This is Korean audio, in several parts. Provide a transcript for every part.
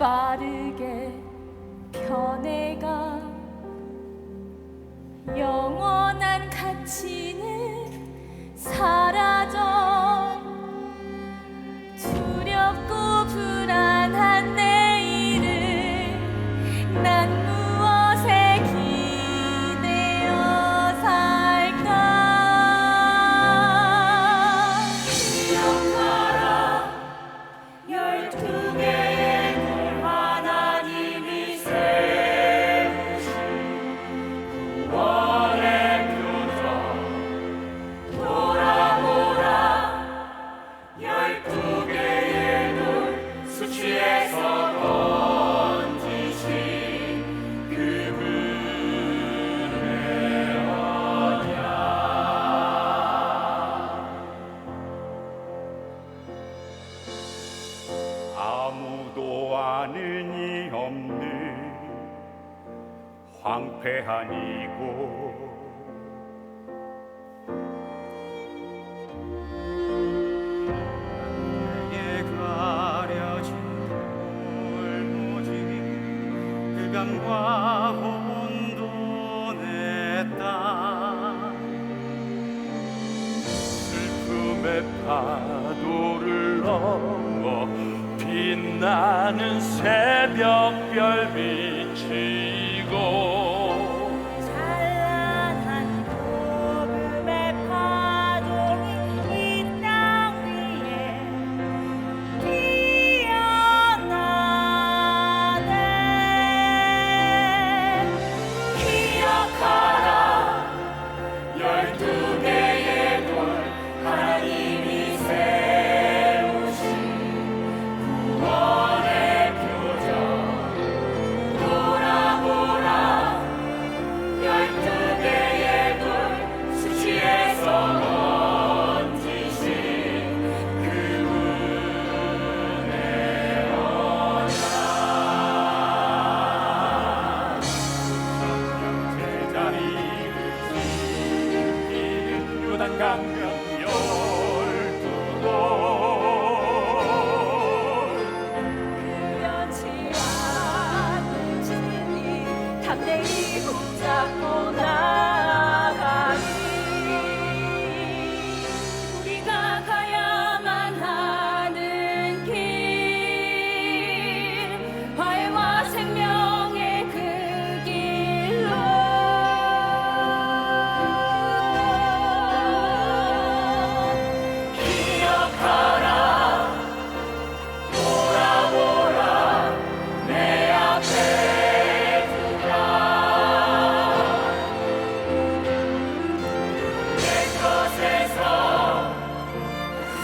빠르게 변해가 영원한 가치는 사라져 두렵고 불안한 내일을 난 무엇에 기대어 살까. 기억하라 12개의 돌 하나님이 세우신 구원의 표적 돌아보라 12개의 돌 수치에서 건지신 그분의 언약. 아무도 아는 이 없는 황폐한 이곳 내게 가려진 돌무지 흑암과 혼돈의 땅 슬픔의 파도를 넘어 빛나는 새벽별 비치고 찬란한 복음의 파동이 이 땅 위에 피어나네. 기억하라 12개의 돌 하나님이 세우신 구원의 표적 돌아보라 12개의 돌 수치에서 건지신 그분의 언약. 제자리를 지키는 요단강변 12곳 그렇지 않으시니 담대히 붙잡고 나아가리. 우리가 가야만 하는 길 화해와 생명의 그 길로 기억하라 돌아보라 내 앞에 두라. 내 것에서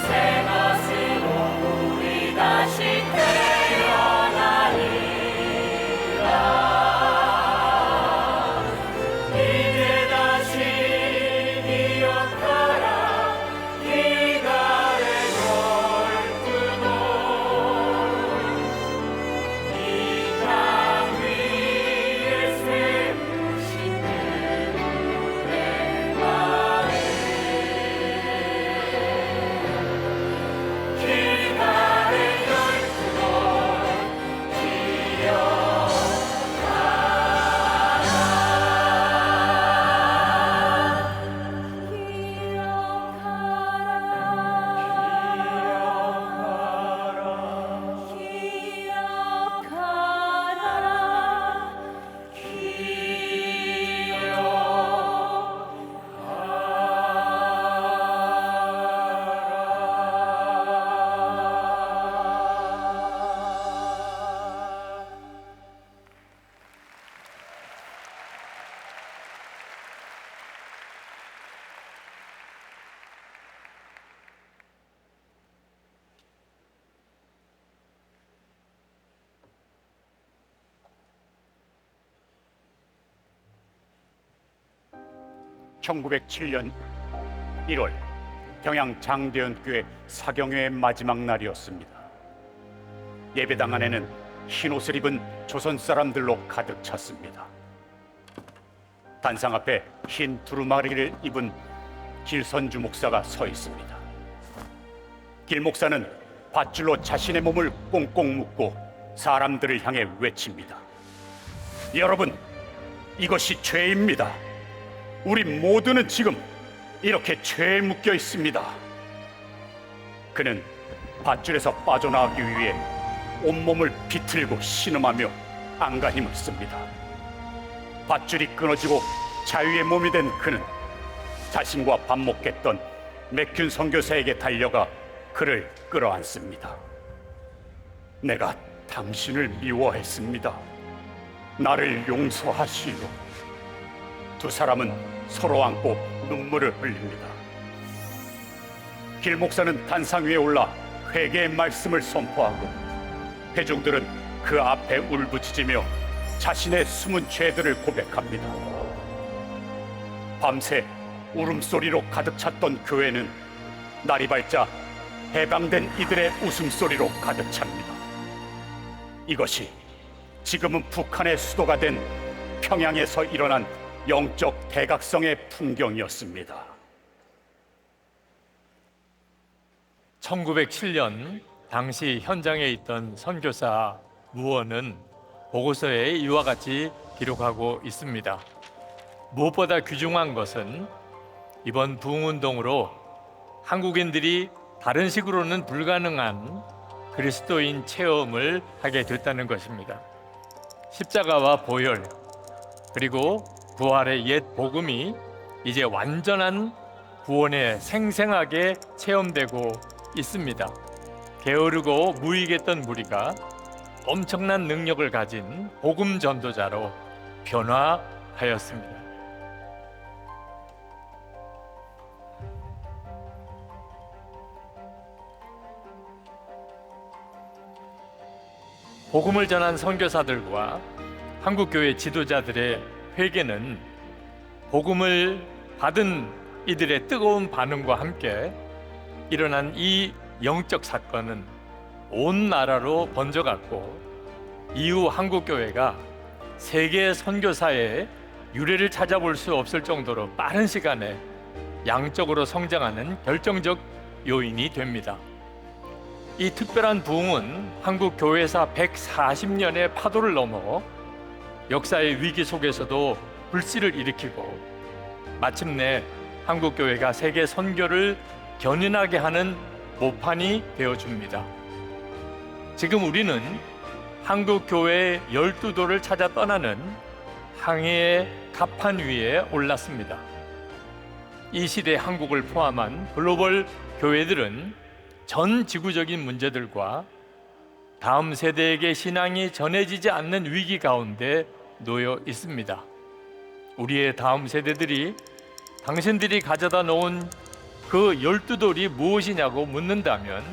새 것으로 우리 다시 태어나리라. 이제 다시 기억하라 이달의 열두도 이 땅 위에 세우신 그분의 말을 이달의 열두도 (1907년 1월) 경양 장대현교회 사경회의 마지막 날이었습니다. 예배당 안에는 흰옷을 입은 조선 사람들로 가득 찼습니다. 단상 앞에 흰 두루마리를 입은 길선주 목사가 서 있습니다. 길 목사는 밧줄로 자신의 몸을 꽁꽁 묶고 사람들을 향해 외칩니다. 여러분, 이것이 죄입니다. 우리 모두는 지금 이렇게 죄에 묶여 있습니다. 그는 밧줄에서 빠져나가기 위해 온몸을 비틀고 신음하며 안간힘을 씁니다. 밧줄이 끊어지고 자유의 몸이 된 그는 자신과 반목했던 맥균 선교사에게 달려가 그를 끌어안습니다. 내가 당신을 미워했습니다. 나를 용서하시오. 두 사람은 서로 안고 눈물을 흘립니다. 길 목사는 단상 위에 올라 회개의 말씀을 선포하고 회중들은 그 앞에 울부짖으며 자신의 숨은 죄들을 고백합니다. 밤새 울음소리로 가득 찼던 교회는 날이 밝자 해방된 이들의 웃음소리로 가득 찹니다. 이것이 지금은 북한의 수도가 된 평양에서 일어난 영적 대각성의 풍경이었습니다. 1907년 당시 현장에 있던 선교사 무원은 보고서에 이와 같이 기록하고 있습니다. 무엇보다 귀중한 것은 이번 부흥운동으로 한국인들이 다른 식으로는 불가능한 그리스도인 체험을 하게 됐다는 것입니다. 십자가와 보혈 그리고 부활의 옛 복음이 이제 완전한 구원에 생생하게 체험되고 있습니다. 게으르고 무익했던 무리가 엄청난 능력을 가진 복음 전도자로 변화하였습니다. 복음을 전한 선교사들과 한국교회 지도자들의 회개는 복음을 받은 이들의 뜨거운 반응과 함께 일어난 이 영적 사건은 온 나라로 번져갔고 이후 한국교회가 세계 선교사의 유래를 찾아볼 수 없을 정도로 빠른 시간에 양적으로 성장하는 결정적 요인이 됩니다. 이 특별한 부흥은 한국 교회사 140년의 파도를 넘어 역사의 위기 속에서도 불씨를 일으키고 마침내 한국 교회가 세계 선교를 견인하게 하는 모판이 되어줍니다. 지금 우리는 한국 교회의 12도를 찾아 떠나는 항해의 갑판 위에 올랐습니다. 이 시대 한국을 포함한 글로벌 교회들은 전 지구적인 문제들과 다음 세대에게 신앙이 전해지지 않는 위기 가운데 놓여 있습니다. 우리의 다음 세대들이 당신들이 가져다 놓은 그 12돌이 무엇이냐고 묻는다면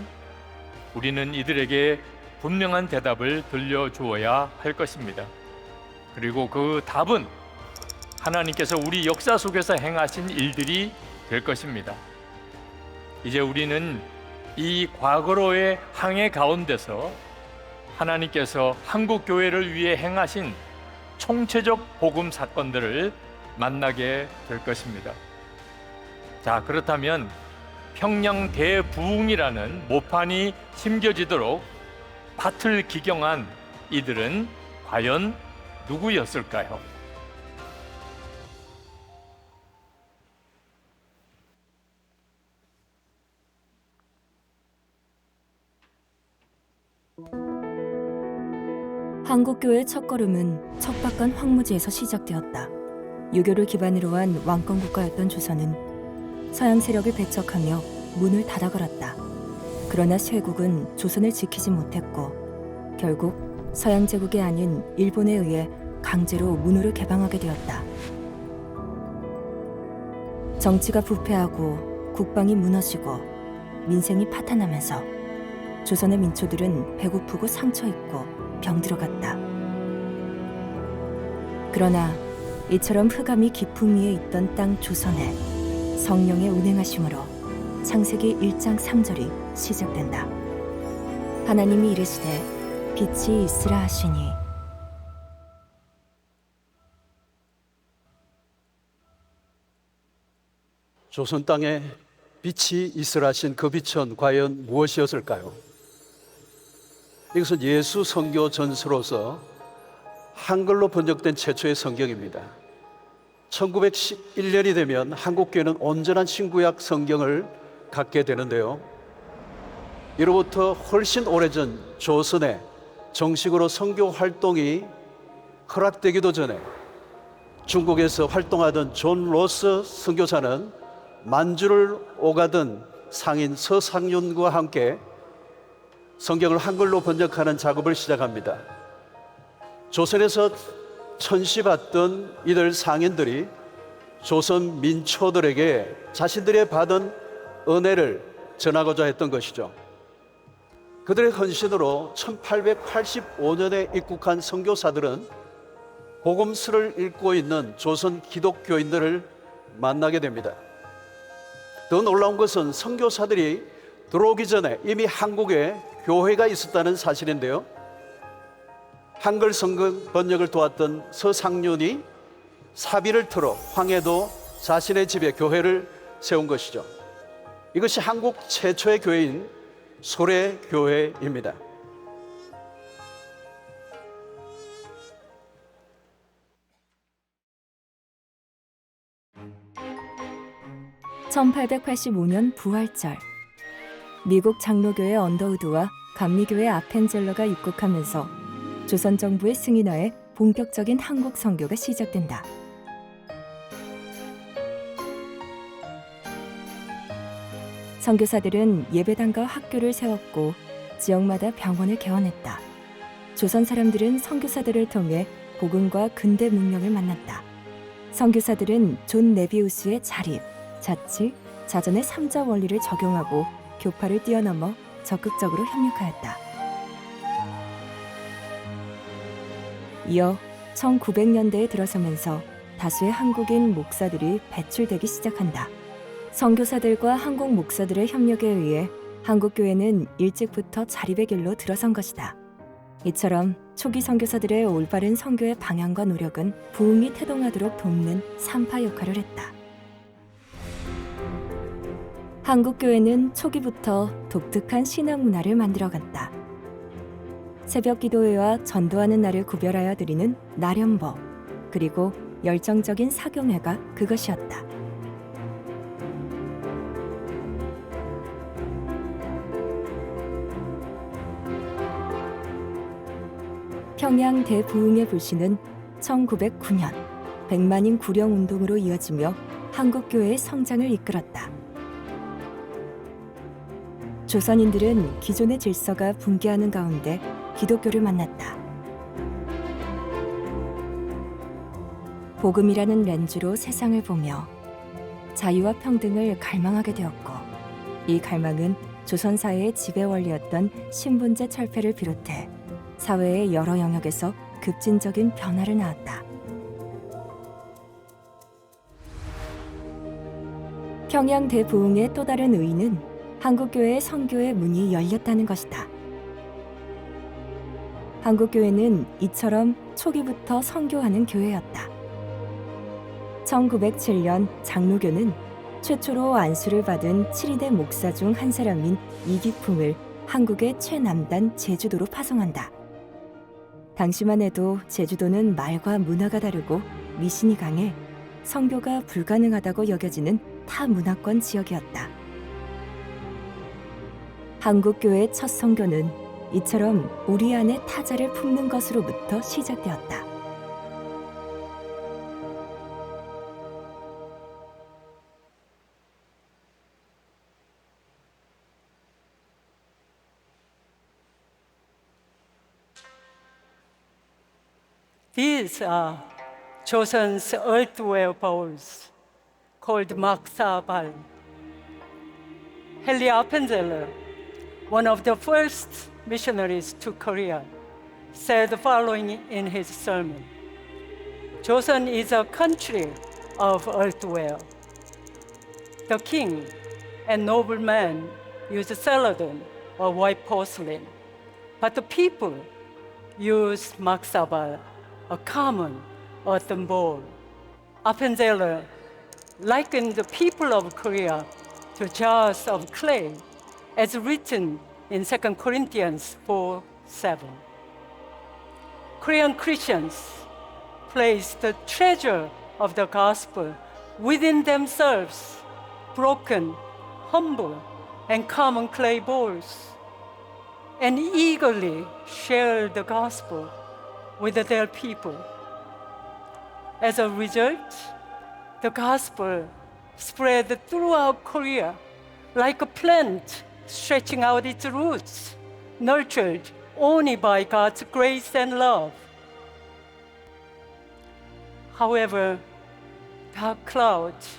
우리는 이들에게 분명한 대답을 들려주어야 할 것입니다. 그리고 그 답은 하나님께서 우리 역사 속에서 행하신 일들이 될 것입니다. 이제 우리는 이 과거로의 항해 가운데서 하나님께서 한국 교회를 위해 행하신 총체적 복음 사건들을 만나게 될 것입니다. 자, 그렇다면 평양 대부흥이라는 모판이 심겨지도록 밭을 기경한 이들은 과연 누구였을까요? 한국교회의 첫걸음은 척박한 황무지에서 시작되었다. 유교를 기반으로 한 왕권 국가였던 조선은 서양 세력을 배척하며 문을 닫아걸었다. 그러나 쇄국은 조선을 지키지 못했고 결국 서양 제국이 아닌 일본에 의해 강제로 문호를 개방하게 되었다. 정치가 부패하고 국방이 무너지고 민생이 파탄나면서 조선의 민초들은 배고프고 상처입고 병들어갔다. 그러나 이처럼 흑암이 깊음 위에 있던 땅 조선에 성령의 운행하심으로 창세기 1장 3절이 시작된다. 하나님이 이르시되 빛이 있으라 하시니 조선 땅에 빛이 있으라 하신 그 빛은 과연 무엇이었을까요? 이것은 예수 선교 전서로서 한글로 번역된 최초의 성경입니다. 1911년이 되면 한국교회는 온전한 신구약 성경을 갖게 되는데요. 이로부터 훨씬 오래전 조선에 정식으로 선교 활동이 허락되기도 전에 중국에서 활동하던 존 로스 선교사는 만주를 오가던 상인 서상윤과 함께 성경을 한글로 번역하는 작업을 시작합니다. 조선에서 천시받던 이들 상인들이 조선 민초들에게 자신들이 받은 은혜를 전하고자 했던 것이죠. 그들의 헌신으로 1885년에 입국한 선교사들은 복음서를 읽고 있는 조선 기독교인들을 만나게 됩니다. 더 놀라운 것은 선교사들이 들어오기 전에 이미 한국에 교회가 있었다는 사실인데요. 한글 성경 번역을 도왔던 서상윤이 사비를 틀어 황해도 자신의 집에 교회를 세운 것이죠. 이것이 한국 최초의 교회인 소래교회입니다. (1885년) 부활절, 미국 장로교회 언더우드와 감리교회 아펜젤러가 입국하면서 조선 정부의 승인하에 본격적인 한국 선교가 시작된다. 선교사들은 예배당과 학교를 세웠고 지역마다 병원을 개원했다. 조선 사람들은 선교사들을 통해 복음과 근대 문명을 만났다. 선교사들은 존 네비우스의 자립, 자치, 자전의 삼자 원리를 적용하고 교파를 뛰어넘어 적극적으로 협력하였다. 이어 1900년대에 들어서면서 다수의 한국인 목사들이 배출되기 시작한다. 선교사들과 한국 목사들의 협력에 의해 한국교회는 일찍부터 자립의 길로 들어선 것이다. 이처럼 초기 선교사들의 올바른 선교의 방향과 노력은 부흥이 태동하도록 돕는 산파 역할을 했다. 한국교회는 초기부터 독특한 신앙 문화를 만들어갔다. 새벽 기도회와 전도하는 날을 구별하여 드리는 나련법, 그리고 열정적인 사경회가 그것이었다. 평양 대부흥의 불씨는 1909년 백만인 구령 운동으로 이어지며 한국교회의 성장을 이끌었다. 조선인들은 기존의 질서가 붕괴하는 가운데 기독교를 만났다. 복음이라는 렌즈로 세상을 보며 자유와 평등을 갈망하게 되었고, 이 갈망은 조선 사회의 지배 원리였던 신분제 철폐를 비롯해 사회의 여러 영역에서 급진적인 변화를 낳았다. 평양 대부흥의 또 다른 의의는 한국교회의 선교의 문이 열렸다는 것이다. 한국교회는 이처럼 초기부터 선교하는 교회였다. 1907년 장로교는 최초로 안수를 받은 7위대 목사 중 한 사람인 이기품을 한국의 최남단 제주도로 파송한다. 당시만 해도 제주도는 말과 문화가 다르고 미신이 강해 선교가 불가능하다고 여겨지는 타문화권 지역이었다. 한국교회의 첫 선교는 이처럼 우리 안에 타자를 품는 것으로부터 시작되었다. These are Joseon's earthenware bowls called maksabal. Helly Appenzeller, one of the first missionaries to Korea, said the following in his sermon: Joseon is a country of earthenware. The king and noblemen use celadon or white porcelain, but the people use maksabal, a common earthen bowl. Appenzeller likened the people of Korea to jars of clay, as written in 2 Corinthians 4, 7. Korean Christians place the treasure of the gospel within themselves, broken, humble, and common clay bowls, and eagerly share the gospel with their people. As a result, the gospel spread throughout Korea like a plant stretching out its roots, nurtured only by God's grace and love. However, dark clouds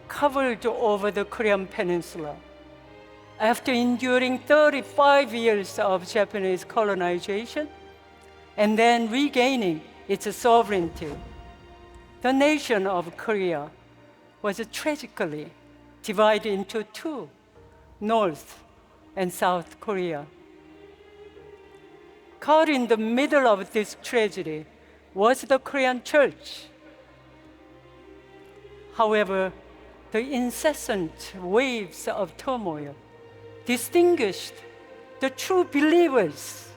covered over the Korean peninsula. After enduring 35 years of Japanese colonization and then regaining its sovereignty, the nation of Korea was tragically divided into two, North and South Korea. Caught in the middle of this tragedy was the Korean church. However, the incessant waves of turmoil distinguished the true believers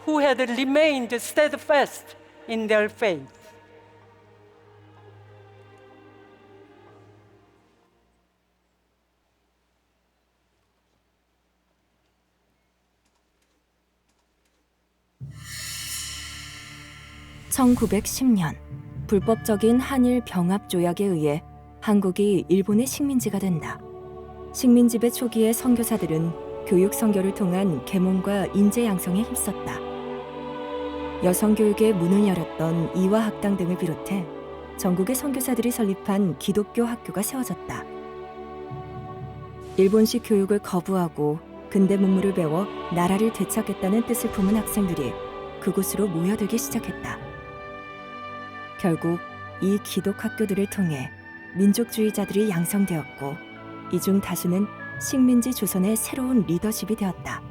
who had remained steadfast in their faith. (1910년) 불법적인 한일 병합 조약에 의해 한국이 일본의 식민지가 된다. 식민지배 초기의 선교사들은 교육 선교를 통한 계몽과 인재 양성에 힘썼다. 여성 교육의 문을 열었던 이화학당 등을 비롯해 전국의 선교사들이 설립한 기독교 학교가 세워졌다. 일본식 교육을 거부하고 근대 문물을 배워 나라를 되찾겠다는 뜻을 품은 학생들이 그곳으로 모여들기 시작했다. 결국 이 기독학교들을 통해 민족주의자들이 양성되었고 이 중 다수는 식민지 조선의 새로운 리더십이 되었다.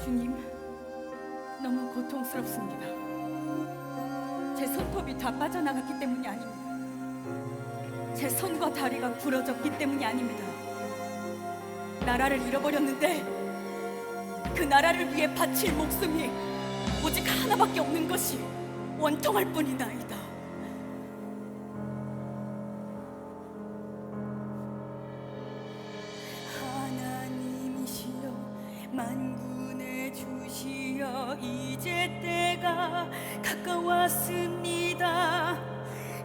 주님, 너무 고통스럽습니다. 제 손톱이 다 빠져나갔기 때문이 아닙니다. 제 손과 다리가 부러졌기 때문이 아닙니다. 나라를 잃어버렸는데 그 나라를 위해 바칠 목숨이 오직 하나밖에 없는 것이 원통할 뿐이나이다. 하나님이시여 만군의 주시여 이제 때가 가까웠습니다.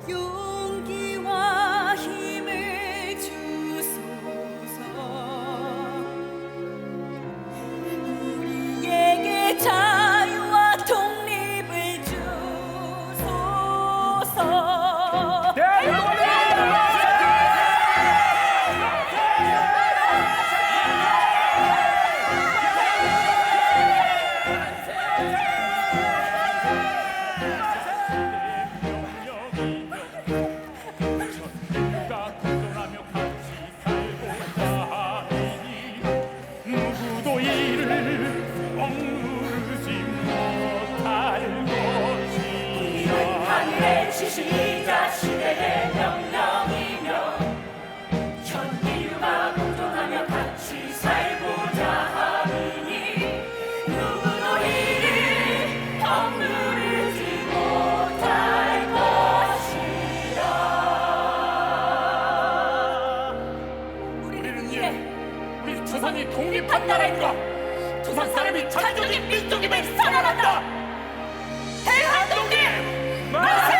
용기와 힘을 주소서. 우리에게 자유와 독립을 주소서. 누구도 이를 억누르지 못할 것이야. 하늘의 지시자 시대의 명령이며 전 인류가 공존하며 같이 살고자 하느니 누구도 이를 억누르지 못할 것이다. 우리를 위해 우리 조선이 독립한 나라인가? 조선 사람이 전적인 민족임을 선언한다. 대한독립 만세!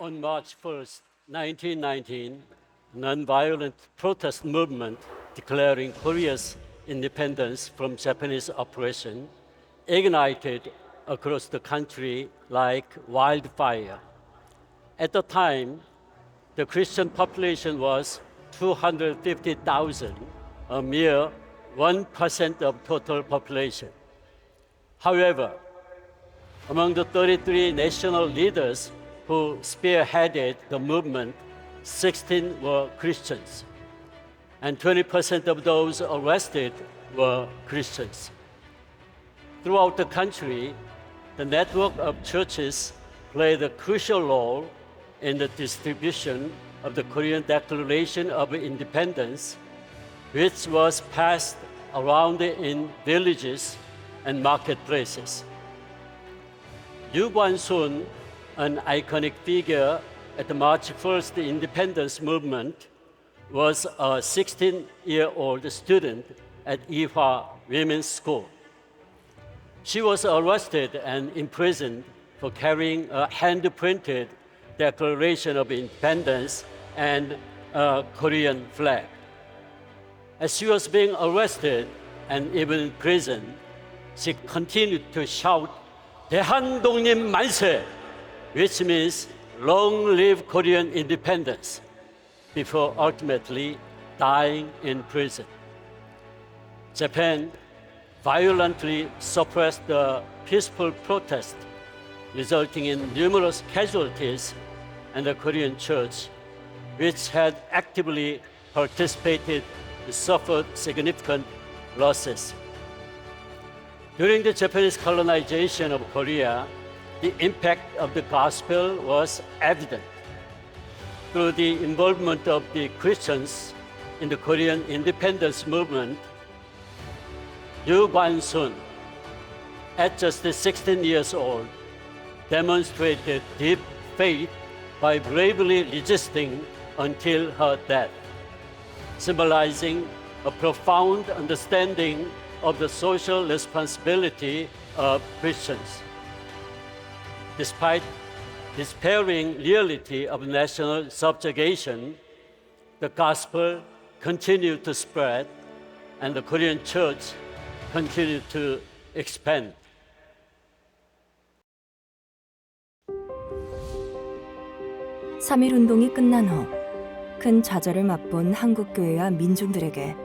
On March 1st, 1919, a nonviolent protest movement declaring Korea's independence from Japanese oppression ignited across the country like wildfire. At the time, the Christian population was 250,000, a mere 1% of total population. However, among the 33 national leaders who spearheaded the movement, 16 were Christians, and 20% of those arrested were Christians. Throughout the country, the network of churches played a crucial role in the distribution of the Korean Declaration of Independence, which was passed around in villages and marketplaces. Yu Guan-sun, an iconic figure at the March 1st Independence movement, was a 16-year-old student at Ewha Women's School. She was arrested and imprisoned for carrying a hand-printed Declaration of Independence and a Korean flag. As she was being arrested and even imprisoned, she continued to shout, 대한독립 만세, which means long live Korean independence, before ultimately dying in prison. Japan violently suppressed the peaceful protest, resulting in numerous casualties, and the Korean church, which had actively participated, suffered significant losses. During the Japanese colonization of Korea, the impact of the gospel was evident. Through the involvement of the Christians in the Korean independence movement, Yu Guan-sun, at just 16 years old, demonstrated deep faith by bravely resisting until her death, symbolizing a profound understanding of the social responsibility of Christians. Despite despairing reality of national subjugation, the gospel continued to spread and the Korean church continued to expand. (3.1) 운동이 끝난 후 큰 좌절을 맛본 한국교회와 민중들에게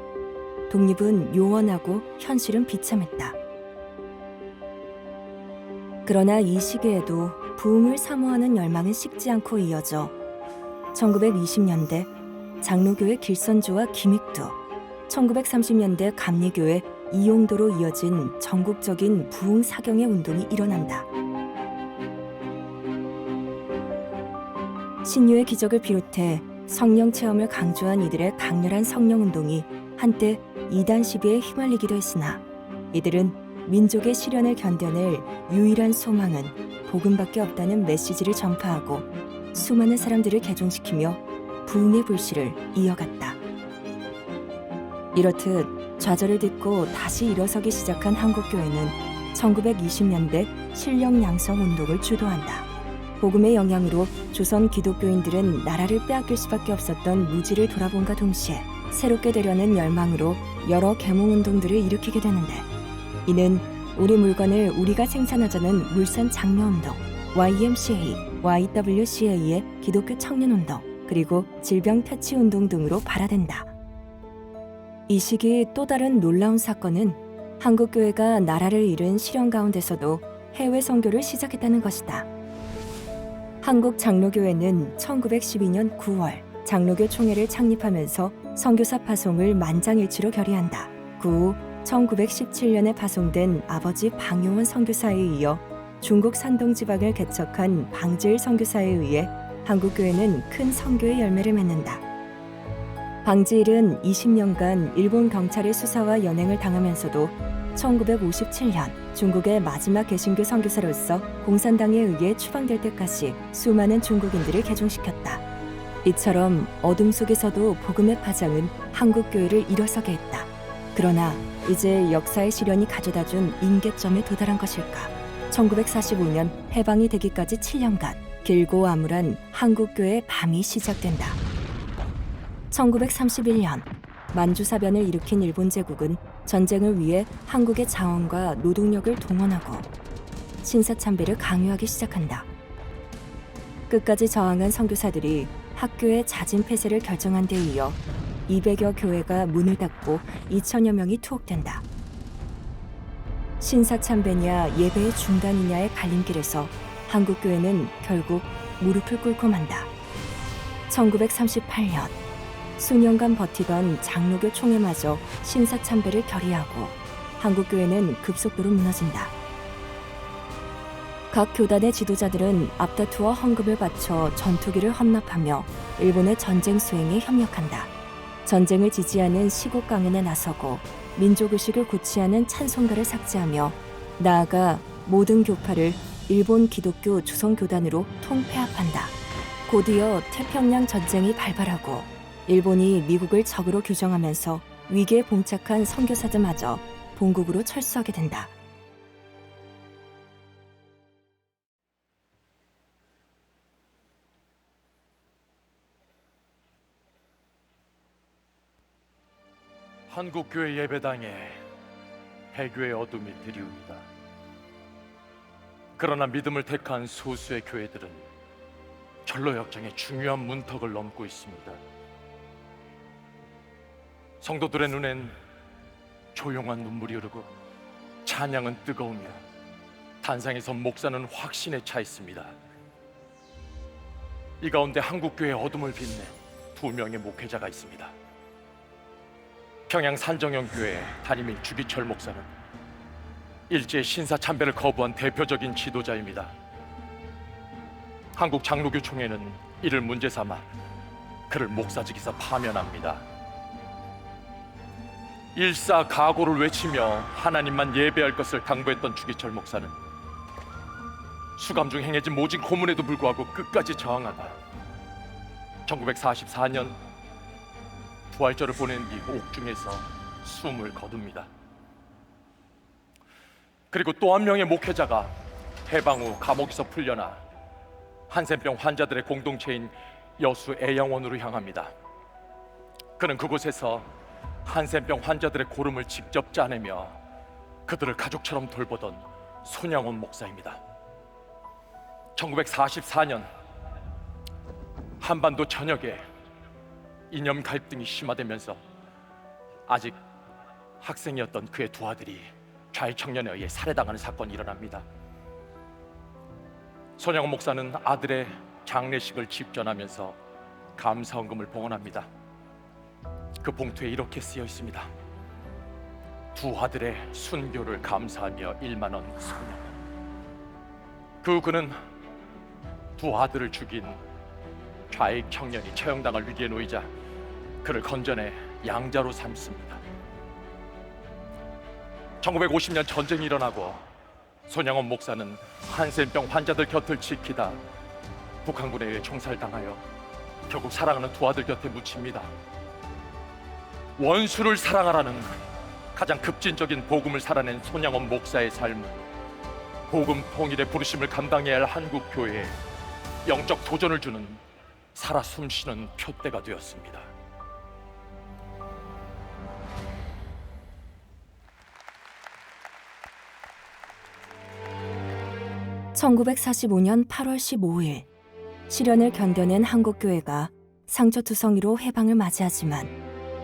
독립은 요원하고 현실은 비참했다. 그러나 이 시기에도 부흥을 사모하는 열망은 식지 않고 이어져 1920년대 장로교회 길선조와 김익두, 1930년대 감리교회 이용도로 이어진 전국적인 부흥 사경의 운동이 일어난다. 신유의 기적을 비롯해 성령 체험을 강조한 이들의 강렬한 성령 운동이 한때 이단 시비에 휘말리기도 했으나 이들은 민족의 시련을 견뎌낼 유일한 소망은 복음밖에 없다는 메시지를 전파하고 수많은 사람들을 개종시키며 부흥의 불씨를 이어갔다. 이렇듯 좌절을 딛고 다시 일어서기 시작한 한국교회는 1920년대 신령 양성 운동을 주도한다. 복음의 영향으로 조선 기독교인들은 나라를 빼앗길 수밖에 없었던 무지를 돌아본과 동시에 새롭게 되려는 열망으로 여러 계몽운동들을 일으키게 되는데, 이는 우리 물건을 우리가 생산하자는 물산 장려운동, YMCA, YWCA의 기독교 청년운동, 그리고 질병 퇴치운동 등으로 발화된다. 이 시기 또 다른 놀라운 사건은 한국교회가 나라를 잃은 시련 가운데서도 해외 선교를 시작했다는 것이다. 한국 장로교회는 1912년 9월 장로교 총회를 창립하면서 선교사 파송을 만장일치로 결의한다. 그 후 1917년에 파송된 아버지 방용원 선교사에 이어 중국 산동 지방을 개척한 방지일 선교사에 의해 한국교회는 큰 선교의 열매를 맺는다. 방지일은 20년간 일본 경찰의 수사와 연행을 당하면서도 1957년 중국의 마지막 개신교 선교사로서 공산당에 의해 추방될 때까지 수많은 중국인들을 개종시켰다. 이처럼 어둠 속에서도 복음의 파장은 한국교회를 일어서게 했다. 그러나 이제 역사의 시련이 가져다준 임계점에 도달한 것일까? 1945년 해방이 되기까지 7년간 길고 암울한 한국교의 밤이 시작된다. 1931년 만주사변을 일으킨 일본 제국은 전쟁을 위해 한국의 자원과 노동력을 동원하고 신사참배를 강요하기 시작한다. 끝까지 저항한 선교사들이 학교의 자진 폐쇄를 결정한 데 이어 200여 교회가 문을 닫고 2천여 명이 투옥된다. 신사참배냐 예배의 중단이냐의 갈림길에서 한국교회는 결국 무릎을 꿇고 만다. 1938년 수년간 버티던 장로교 총회마저 신사참배를 결의하고 한국교회는 급속도로 무너진다. 각 교단의 지도자들은 앞다투어 헌금을 바쳐 전투기를 헌납하며 일본의 전쟁 수행에 협력한다. 전쟁을 지지하는 시국 강연에 나서고 민족의식을 고취하는 찬송가를 삭제하며 나아가 모든 교파를 일본 기독교 주성교단으로 통폐합한다. 곧이어 태평양 전쟁이 발발하고 일본이 미국을 적으로 규정하면서 위기에 봉착한 선교사들마저 본국으로 철수하게 된다. 한국교회 예배당에 해교의 어둠이 드리웁니다. 그러나 믿음을 택한 소수의 교회들은 전로 역정의 중요한 문턱을 넘고 있습니다. 성도들의 눈엔 조용한 눈물이 흐르고 찬양은 뜨거우며 단상에서 목사는 확신에 차 있습니다. 이 가운데 한국교회의 어둠을 빛낸 두 명의 목회자가 있습니다. 평양 산정형교회 담임인 주기철 목사는 일제의 신사참배를 거부한 대표적인 지도자입니다. 한국 장로교 총회는 이를 문제 삼아 그를 목사직에서 파면합니다. 일사각오를 외치며 하나님만 예배할 것을 당부했던 주기철 목사는 수감 중 행해진 모진 고문에도 불구하고 끝까지 저항하다 1944년 부활절을 보낸 뒤 옥중에서 숨을 거둡니다. 그리고 또 한 명의 목회자가 해방 후 감옥에서 풀려나 한센병 환자들의 공동체인 여수 애양원으로 향합니다. 그는 그곳에서 한센병 환자들의 고름을 직접 짜내며 그들을 가족처럼 돌보던 손양원 목사입니다. 1944년 한반도 전역에 이념 갈등이 심화되면서 아직 학생이었던 그의 두 아들이 좌익 청년에 의해 살해당하는 사건이 일어납니다. 손양원 목사는 아들의 장례식을 집전하면서 감사헌금을 봉헌합니다. 그 봉투에 이렇게 쓰여 있습니다. 두 아들의 순교를 감사하며 1만 원 손양. 그 후 그는 두 아들을 죽인 좌익 청년이 처형당할 위기에 놓이자 그를 건져내 양자로 삼습니다. 1950년 전쟁이 일어나고 손양원 목사는 한센병 환자들 곁을 지키다 북한군에 의해 총살당하여 결국 사랑하는 두 아들 곁에 묻힙니다. 원수를 사랑하라는 가장 급진적인 복음을 살아낸 손양원 목사의 삶은 복음 통일의 부르심을 감당해야 할 한국 교회에 영적 도전을 주는 살아 숨쉬는 표대가 되었습니다. (1945년 8월 15일) 시련을 견뎌낸 한국교회가 상처투성이로 해방을 맞이하지만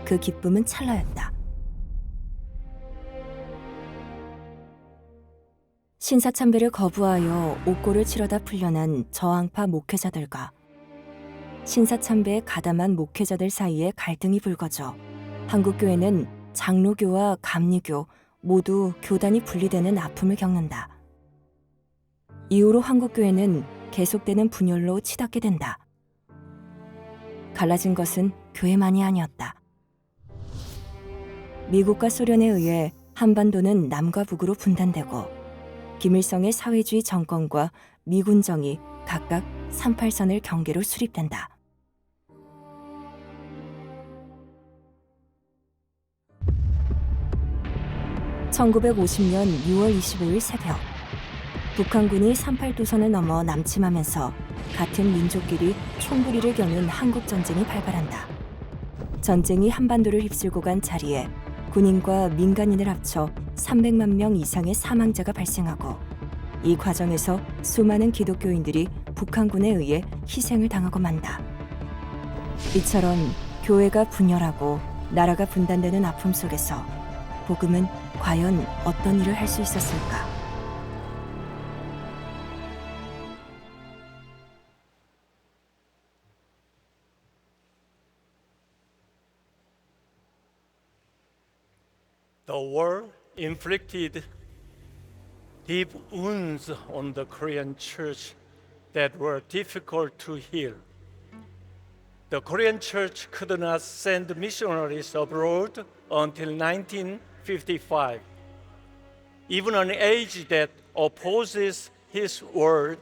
그 기쁨은 찰나였다. 신사참배를 거부하여 옥고를 치러다 풀려난 저항파 목회자들과 신사참배에 가담한 목회자들 사이에 갈등이 불거져 한국교회는 장로교와 감리교 모두 교단이 분리되는 아픔을 겪는다. 이후로 한국교회는 계속되는 분열로 치닫게 된다. 갈라진 것은 교회만이 아니었다. 미국과 소련에 의해 한반도는 남과 북으로 분단되고 김일성의 사회주의 정권과 미군정이 각각 38선을 경계로 수립된다. (1950년 6월 25일) 새벽 북한군이 38도선을 넘어 남침하면서 같은 민족끼리 총부리를 겨눈 한국전쟁이 발발한다. 전쟁이 한반도를 휩쓸고 간 자리에 군인과 민간인을 합쳐 300만 명 이상의 사망자가 발생하고 이 과정에서 수많은 기독교인들이 북한군에 의해 희생을 당하고 만다. 이처럼 교회가 분열하고 나라가 분단되는 아픔 속에서 복음은 과연 어떤 일을 할 수 있었을까? The war inflicted deep wounds on the Korean church that were difficult to heal. The Korean church could not send missionaries abroad until 1955. Even an age that opposes His word,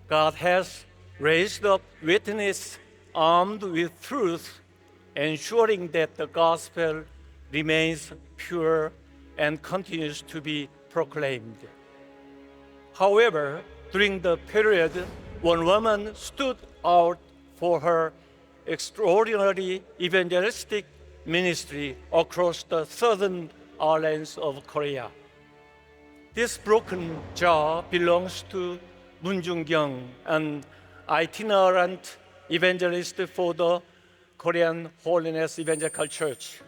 God has raised up witnesses armed with truth, ensuring that the gospel remains pure and continues to be proclaimed. However, during the period, one woman stood out for her extraordinary evangelistic ministry across the southern islands of Korea. This broken jar belongs to Moon Jung-kyung, an itinerant evangelist for the Korean Holiness Evangelical Church,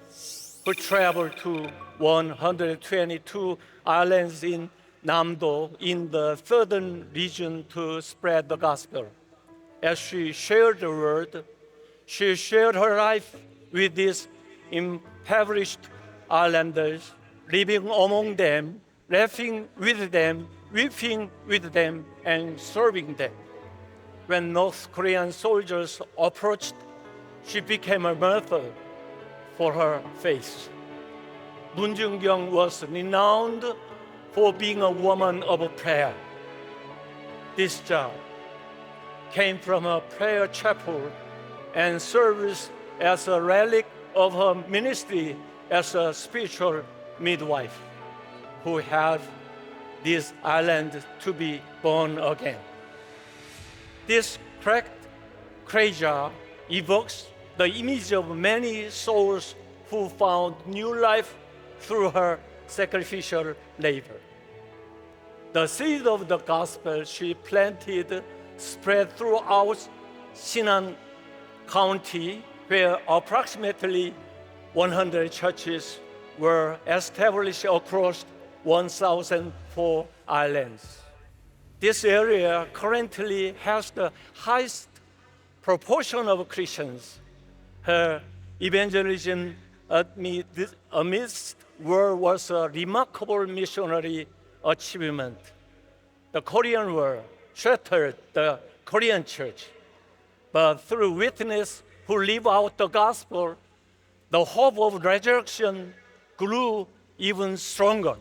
who traveled to 122 islands in Namdo in the southern region to spread the gospel. As she shared the word, she shared her life with these impoverished islanders, living among them, laughing with them, weeping with them, and serving them. When North Korean soldiers approached, she became a martyr for her faith. Moon Jung-kyung was renowned for being a woman of prayer. This job came from a prayer chapel and serves as a relic of her ministry as a spiritual midwife who had this island to be born again. This cracked clay jar evokes the image of many souls who found new life through her sacrificial labor. The seed of the gospel she planted spread throughout Sinan County, where approximately 100 churches were established across 1,004 islands. This area currently has the highest proportion of Christians. Her evangelism amidst war was a remarkable missionary achievement. The Korean War shattered the Korean church, but through witnesses who live out the gospel, the hope of resurrection grew even stronger.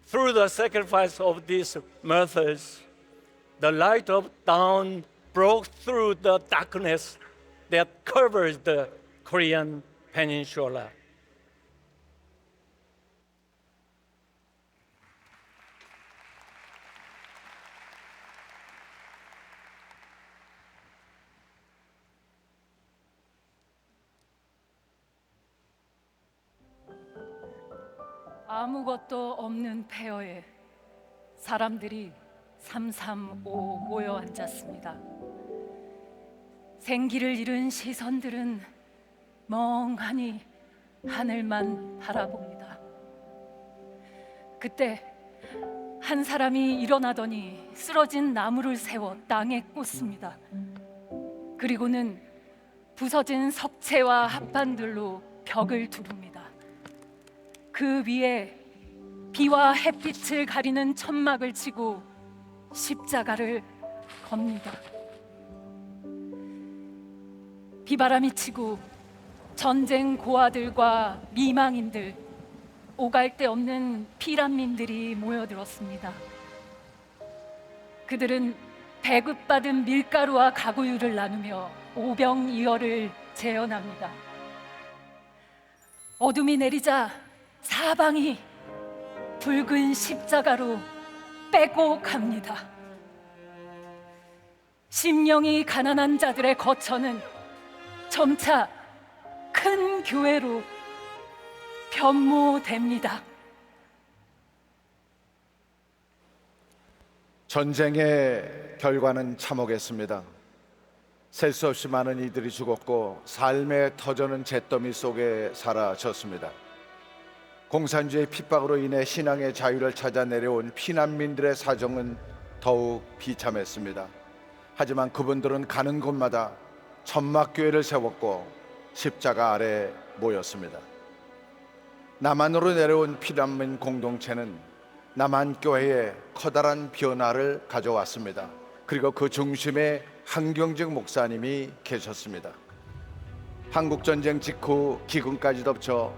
Through the sacrifice of these martyrs, the light of dawn broke through the darkness that covers the Korean peninsula. 아무것도 없는 폐허에 사람들이 삼삼오오 모여 앉았습니다. 생기를 잃은 시선들은 멍하니 하늘만 바라봅니다. 그때 한 사람이 일어나더니 쓰러진 나무를 세워 땅에 꽂습니다. 그리고는 부서진 석체와 합판들로 벽을 두릅니다. 그 위에 비와 햇빛을 가리는 천막을 치고 십자가를 겁니다. 비바람이 치고 전쟁 고아들과 미망인들, 오갈 데 없는 피란민들이 모여들었습니다. 그들은 배급받은 밀가루와 가구유를 나누며 오병이어를 재현합니다. 어둠이 내리자 사방이 붉은 십자가로 빼고 갑니다. 심령이 가난한 자들의 거처는 점차 큰 교회로 변모됩니다. 전쟁의 결과는 참혹했습니다. 셀 수 없이 많은 이들이 죽었고 삶의 터전은 잿더미 속에 사라졌습니다. 공산주의 핍박으로 인해 신앙의 자유를 찾아 내려온 피난민들의 사정은 더욱 비참했습니다. 하지만 그분들은 가는 곳마다 천막교회를 세웠고 십자가 아래 모였습니다. 남한으로 내려온 피난민 공동체는 남한교회에 커다란 변화를 가져왔습니다. 그리고 그 중심에 한경직 목사님이 계셨습니다. 한국전쟁 직후 기근까지 덮쳐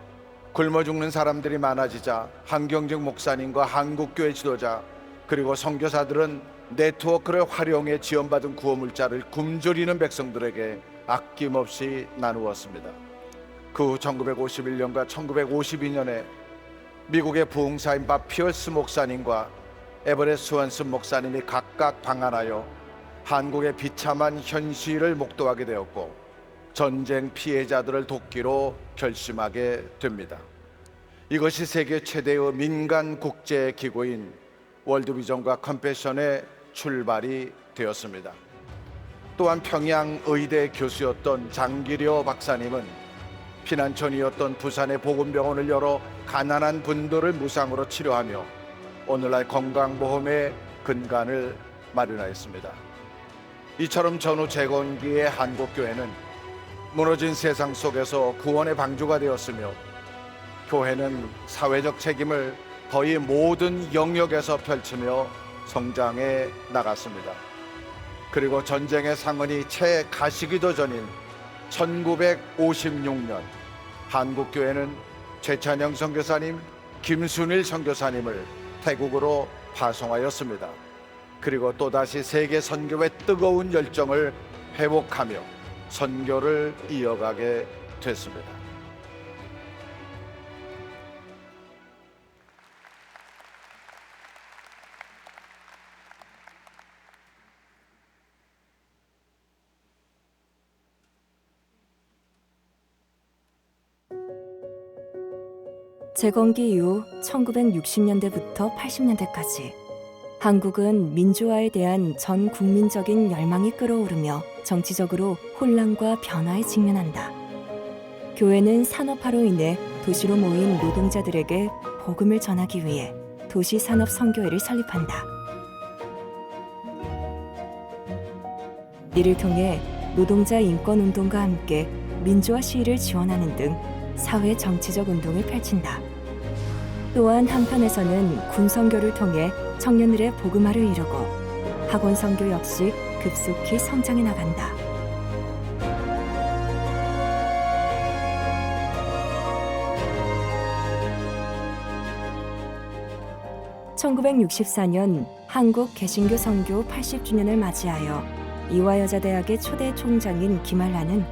굶어 죽는 사람들이 많아지자 한경직 목사님과 한국교회 지도자 그리고 선교사들은 네트워크를 활용해 지원받은 구호물자를 굶주리는 백성들에게 아낌없이 나누었습니다. 그 후 1951년과 1952년에 미국의 부흥사인 밥 피어스 목사님과 에버렛 스완슨 목사님이 각각 방한하여 한국의 비참한 현실을 목도하게 되었고 전쟁 피해자들을 돕기로 결심하게 됩니다. 이것이 세계 최대의 민간 국제 기구인 월드비전과 컴패션의 출발이 되었습니다. 또한 평양 의대 교수였던 장기려 박사님은 피난촌이었던 부산의 복음병원을 열어 가난한 분들을 무상으로 치료하며 오늘날 건강보험의 근간을 마련하였습니다. 이처럼 전후 재건기의 한국교회는 무너진 세상 속에서 구원의 방주가 되었으며 교회는 사회적 책임을 거의 모든 영역에서 펼치며 성장해 나갔습니다. 그리고 전쟁의 상흔이 채 가시기도 전인 1956년 한국교회는 최찬영 선교사님, 김순일 선교사님을 태국으로 파송하였습니다. 그리고 또다시 세계 선교의 뜨거운 열정을 회복하며 선교를 이어가게 됐습니다. 재건기 이후 1960년대부터 80년대까지 한국은 민주화에 대한 전 국민적인 열망이 끓어오르며 정치적으로 혼란과 변화에 직면한다. 교회는 산업화로 인해 도시로 모인 노동자들에게 복음을 전하기 위해 도시 산업 선교회를 설립한다. 이를 통해 노동자 인권 운동과 함께 민주화 시위를 지원하는 등 사회 정치적 운동을 펼친다. 또한 한편에서는 군 선교를 통해 청년들의 복음화를 이루고 학원 선교 역시 급속히 성장해 나간다. (1964년) 한국 개신교 선교 80주년을 맞이하여 이화여자대학의 초대 총장인 김한란은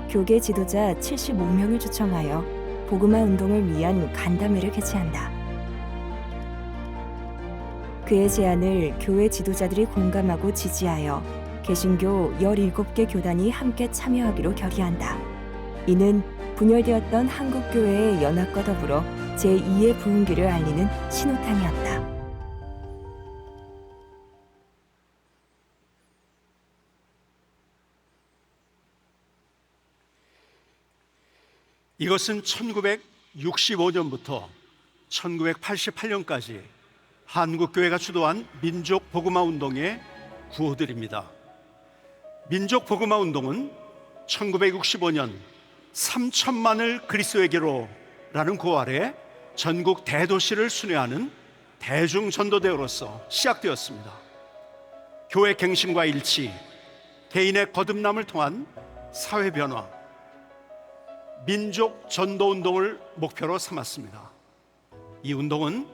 교계 지도자 75명을 초청하여 복음화 운동을 위한 간담회를 개최한다. 그의 제안을 교회 지도자들이 공감하고 지지하여 개신교 17개 교단이 함께 참여하기로 결의한다. 이는 분열되었던 한국교회의 연합과 더불어 제2의 부흥기를 알리는 신호탄이었다. 이것은 1965년부터 1988년까지 한국교회가 주도한 민족 복음화 운동의 구호들입니다. 민족 복음화 운동은 1965년 3천만을 그리스도에게로 라는 구호 아래 전국 대도시를 순회하는 대중전도대회로서 시작되었습니다. 교회 갱신과 일치, 개인의 거듭남을 통한 사회 변화, 민족 전도 운동을 목표로 삼았습니다. 이 운동은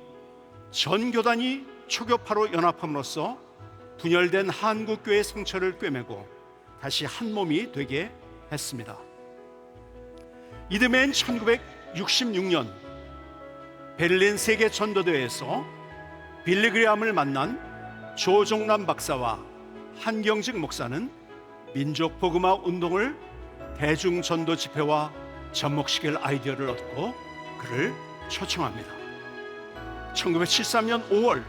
전 교단이 초교파로 연합함으로써 분열된 한국교회의 상처를 꿰매고 다시 한 몸이 되게 했습니다. 이듬해인 1966년 베를린 세계 전도대회에서 빌리그레암을 만난 조종남 박사와 한경직 목사는 민족 복음화 운동을 대중 전도 집회와 접목시킬 아이디어를 얻고 그를 초청합니다. 1973년 5월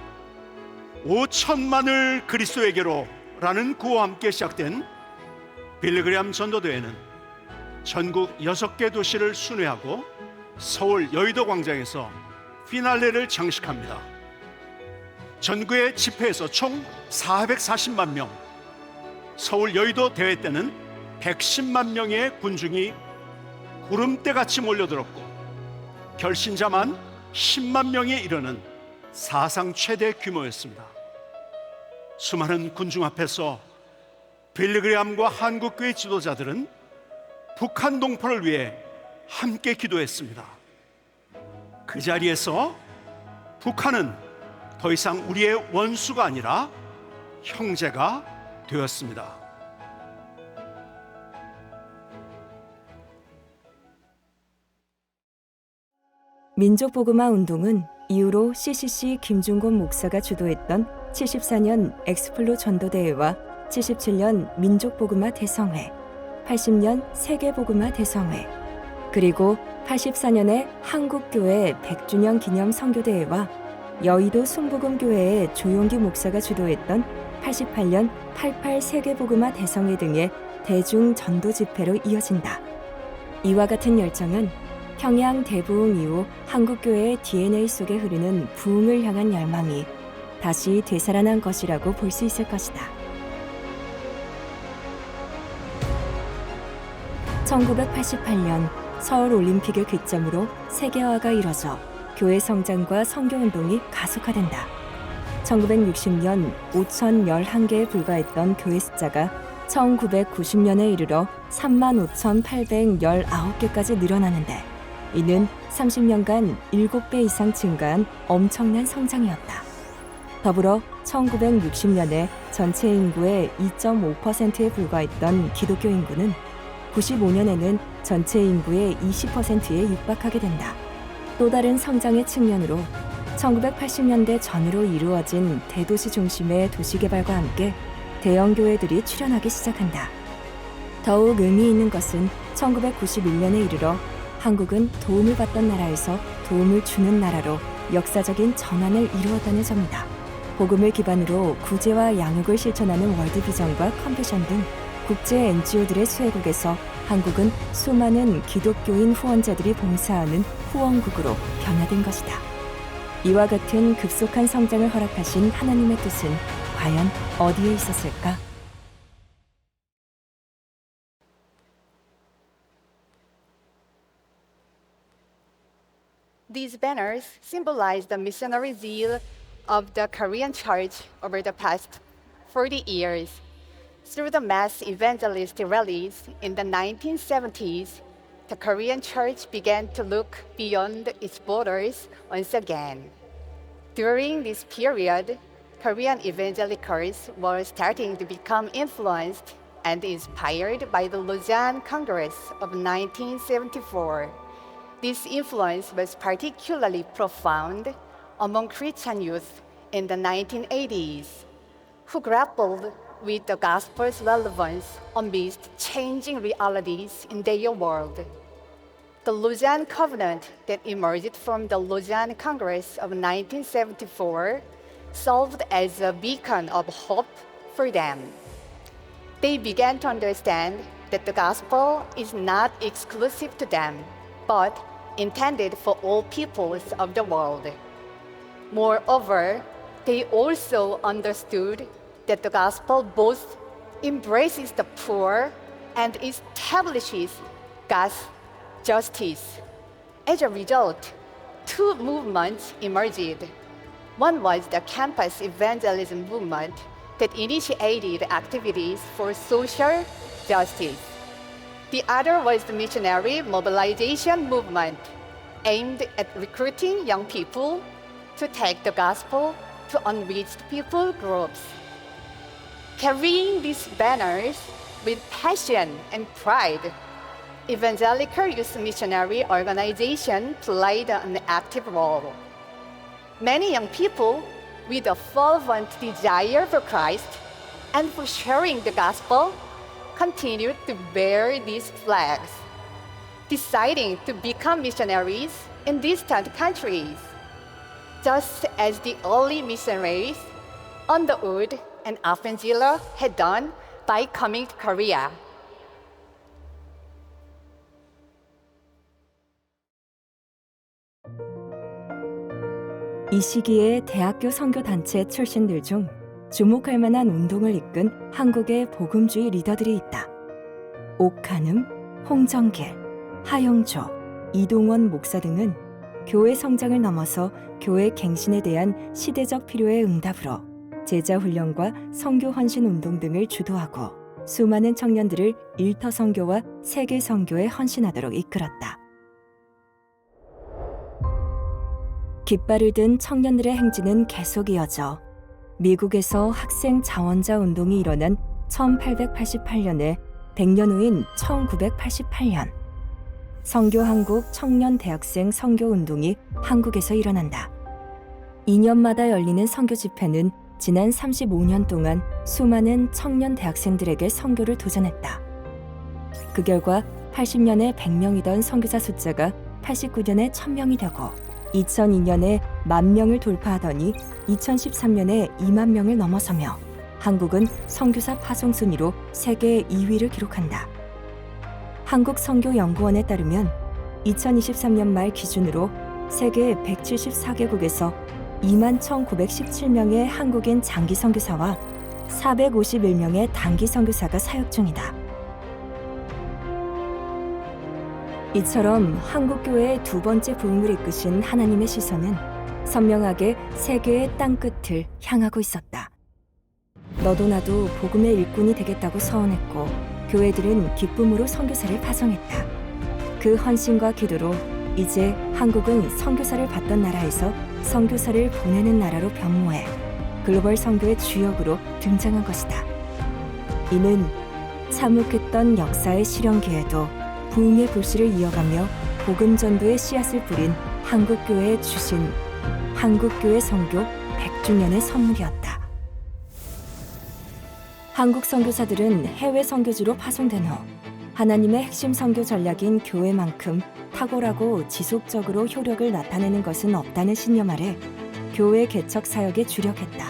5천만을 그리스도에게로 라는 구호와 함께 시작된 빌리그레암 전도대회는 전국 6개 도시를 순회하고 서울 여의도 광장에서 피날레를 장식합니다. 전국의 집회에서 총 440만 명, 서울 여의도 대회 때는 110만 명의 군중이 구름대같이 몰려들었고 결신자만 10만 명에 이르는 사상 최대 규모였습니다. 수많은 군중 앞에서 빌리그레암과 한국교회 지도자들은 북한 동포를 위해 함께 기도했습니다. 그 자리에서 북한은 더 이상 우리의 원수가 아니라 형제가 되었습니다. 민족복음화 운동은 이후로 CCC 김중곤 목사가 주도했던 74년 엑스플로 전도대회와 77년 민족복음화 대성회, 80년 세계복음화 대성회, 그리고 84년에 한국교회 100주년 기념 선교대회와 여의도 순복음교회의 조용기 목사가 주도했던 88년 88 세계복음화 대성회 등의 대중 전도 집회로 이어진다. 이와 같은 열정은 평양 대부흥 이후 한국교회의 DNA 속에 흐르는 부흥을 향한 열망이 다시 되살아난 것이라고 볼 수 있을 것이다. 1988년 서울 올림픽을 기점으로 세계화가 이뤄져 교회 성장과 선교운동이 가속화된다. 1960년 5,011개에 불과했던 교회 숫자가 1990년에 이르러 35,819개까지 늘어나는데 이는 30년간 7배 이상 증가한 엄청난 성장이었다. 더불어 1960년에 전체 인구의 2.5%에 불과했던 기독교 인구는 95년에는 전체 인구의 20%에 육박하게 된다. 또 다른 성장의 측면으로 1980년대 전후로 이루어진 대도시 중심의 도시개발과 함께 대형 교회들이 출현하기 시작한다. 더욱 의미 있는 것은 1991년에 이르러 한국은 도움을 받던 나라에서 도움을 주는 나라로 역사적인 전환을 이루었다는 점이다. 복음을 기반으로 구제와 양육을 실천하는 월드비전과 컴패션 등 국제 NGO들의 수혜국에서 한국은 수많은 기독교인 후원자들이 봉사하는 후원국으로 변화된 것이다. 이와 같은 급속한 성장을 허락하신 하나님의 뜻은 과연 어디에 있었을까? These banners symbolize the missionary zeal of the Korean church over the past 40 years. Through the mass evangelist rallies in the 1970s, the Korean church began to look beyond its borders once again. During this period, Korean evangelicals were starting to become influenced and inspired by the Lausanne Congress of 1974. This influence was particularly profound among Christian youth in the 1980s, who grappled with the gospel's relevance amidst changing realities in their world. The Lausanne Covenant that emerged from the Lausanne Congress of 1974 served as a beacon of hope for them. They began to understand that the gospel is not exclusive to them, but intended for all peoples of the world. Moreover, they also understood that the gospel both embraces the poor and establishes God's justice. As a result, two movements emerged. One was the campus evangelism movement that initiated activities for social justice. The other was the missionary mobilization movement, aimed at recruiting young people to take the gospel to unreached people groups. Carrying these banners with passion and pride, Evangelical Youth Missionary Organization played an active role. Many young people with a fervent desire for Christ and for sharing the gospel, continued to bear these flags, deciding to become missionaries in distant countries, just as the early missionaries on the Oud and Appenzeller had done by coming to Korea. 이 시기에 대학교 선교 단체 출신들 중 주목할 만한 운동을 이끈 한국의 복음주의 리더들이 있다. 옥한음, 홍정길, 하영조, 이동원 목사 등은 교회 성장을 넘어서 교회 갱신에 대한 시대적 필요의 응답으로 제자 훈련과 선교 헌신 운동 등을 주도하고 수많은 청년들을 일터 선교와 세계 선교에 헌신하도록 이끌었다. 깃발을 든 청년들의 행진은 계속 이어져 미국에서 학생 자원자 운동이 일어난 1888년에 100년 후인 1988년 선교 한국 청년 대학생 선교 운동이 한국에서 일어난다. 2년마다 열리는 선교 집회는 지난 35년 동안 수많은 청년 대학생들에게 선교를 도전했다. 그 결과 80년에 100명이던 선교사 숫자가 89년에 1000명이 되고 2002년에 10,000명을 돌파하더니 2013년에 2만 명을 넘어서며 한국은 선교사 파송 순위로 세계 2위를 기록한다. 한국선교연구원에 따르면 2023년 말 기준으로 세계 174개국에서 21,917명의 한국인 장기 선교사와 451명의 단기 선교사가 사역 중이다. 이처럼 한국교회의 두 번째 부흥을 이끄신 하나님의 시선은 선명하게 세계의 땅끝을 향하고 있었다. 너도 나도 복음의 일꾼이 되겠다고 서원했고 교회들은 기쁨으로 선교사를 파송했다. 그 헌신과 기도로 이제 한국은 선교사를 받던 나라에서 선교사를 보내는 나라로 변모해 글로벌 선교의 주역으로 등장한 것이다. 이는 참혹했던 역사의 실현기에도 부흥의 불씨를 이어가며 복음 전도의 씨앗을 뿌린 한국교회에 주신 한국교회 선교 100주년의 선물이었다. 한국 선교사들은 해외 선교지로 파송된 후 하나님의 핵심 선교 전략인 교회만큼 탁월하고 지속적으로 효력을 나타내는 것은 없다는 신념 아래 교회 개척 사역에 주력했다.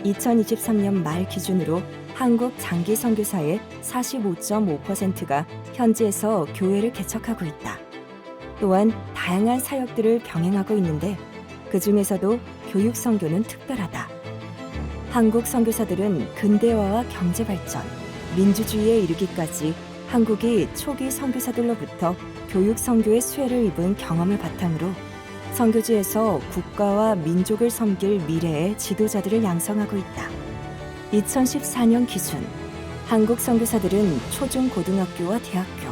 2023년 말 기준으로 한국 장기 선교사의 45.5%가 현지에서 교회를 개척하고 있다. 또한 다양한 사역들을 병행하고 있는데 그 중에서도 교육 선교는 특별하다. 한국 선교사들은 근대화와 경제 발전, 민주주의에 이르기까지 한국이 초기 선교사들로부터 교육 선교의 수혜를 입은 경험을 바탕으로 선교지에서 국가와 민족을 섬길 미래의 지도자들을 양성하고 있다. 2014년 기준 한국 선교사들은 초중고등학교와 대학교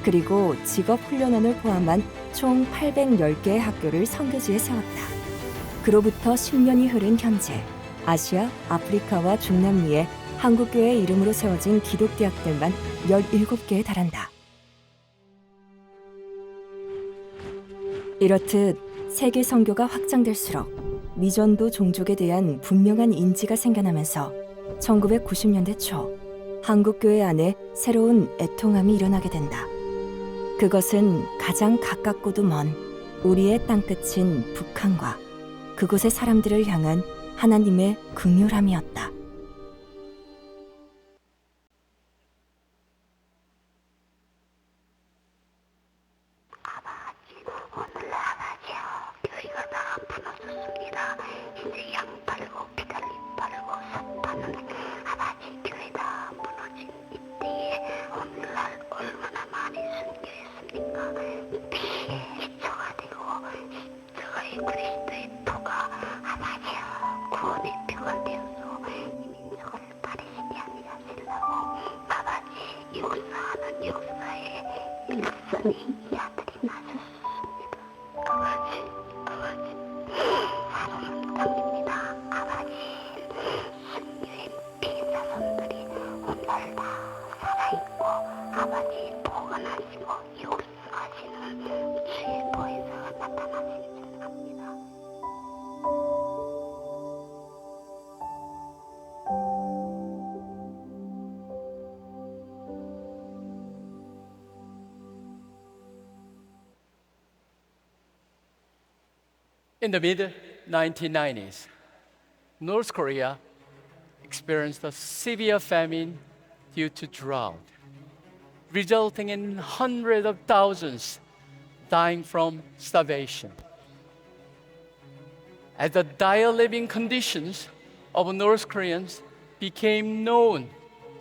그리고 직업훈련원을 포함한 총 810개의 학교를 선교지에 세웠다. 그로부터 10년이 흐른 현재 아시아, 아프리카와 중남미에 한국교회 이름으로 세워진 기독대학들만 17개에 달한다. 이렇듯 세계 선교가 확장될수록 미전도 종족에 대한 분명한 인지가 생겨나면서 1990년대 초 한국교회 안에 새로운 애통함이 일어나게 된다. 그것은 가장 가깝고도 먼 우리의 땅끝인 북한과 그곳의 사람들을 향한 하나님의 긍휼함이었다. 오늘 아버지요, 교회가 다 무너졌습니다. 이제 양 팔고 비달리 팔고 솥 파는 아버지 교회 다 무너진 이때에 오늘날 얼마나 많이 순교했습니까? 피에 시초가 되고 십자가의 그리스도의 토가 아버지요 구원의 표가 되어서 이 민족을 바르시니 아니하시려고 아버지 역사하는 역사에 일선의 이 아들이 나셨습니다. 아버지, 사랑하는 땅입니다. 아버지, 승려의 피사선들이 오늘 다 살아있고 아버지 보관하시고 역사하시는 주의 보혜사가 나타나시길 생각합니다. In the mid 1990s, North Korea experienced a severe famine due to drought, resulting in hundreds of thousands dying from starvation. As the dire living conditions of North Koreans became known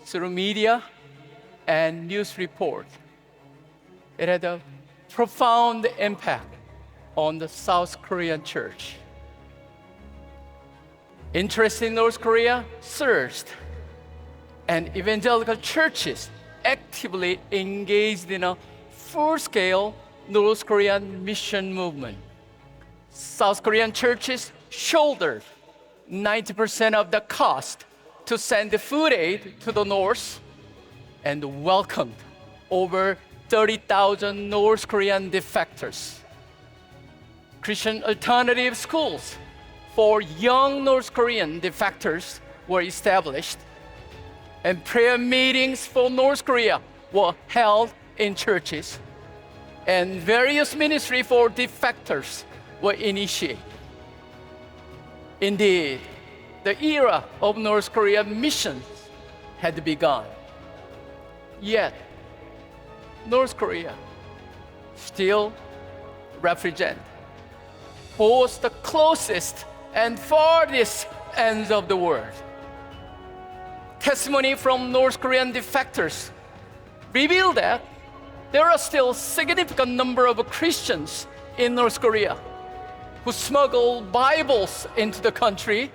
through media and news reports, it had a profound impact on the South Korean church. Interest in North Korea surged, and evangelical churches actively engaged in a full-scale North Korean mission movement. South Korean churches shouldered 90% of the cost to send food aid to the North and welcomed over 30,000 North Korean defectors. Christian alternative schools for young North Korean defectors were established, and prayer meetings for North Korea were held in churches, and various ministries for defectors were initiated. Indeed, the era of North Korean missions had begun. Yet, North Korea still represents both the closest and farthest ends of the world. Testimony from North Korean defectors reveal that there are still significant number of Christians in North Korea who smuggle Bibles into the country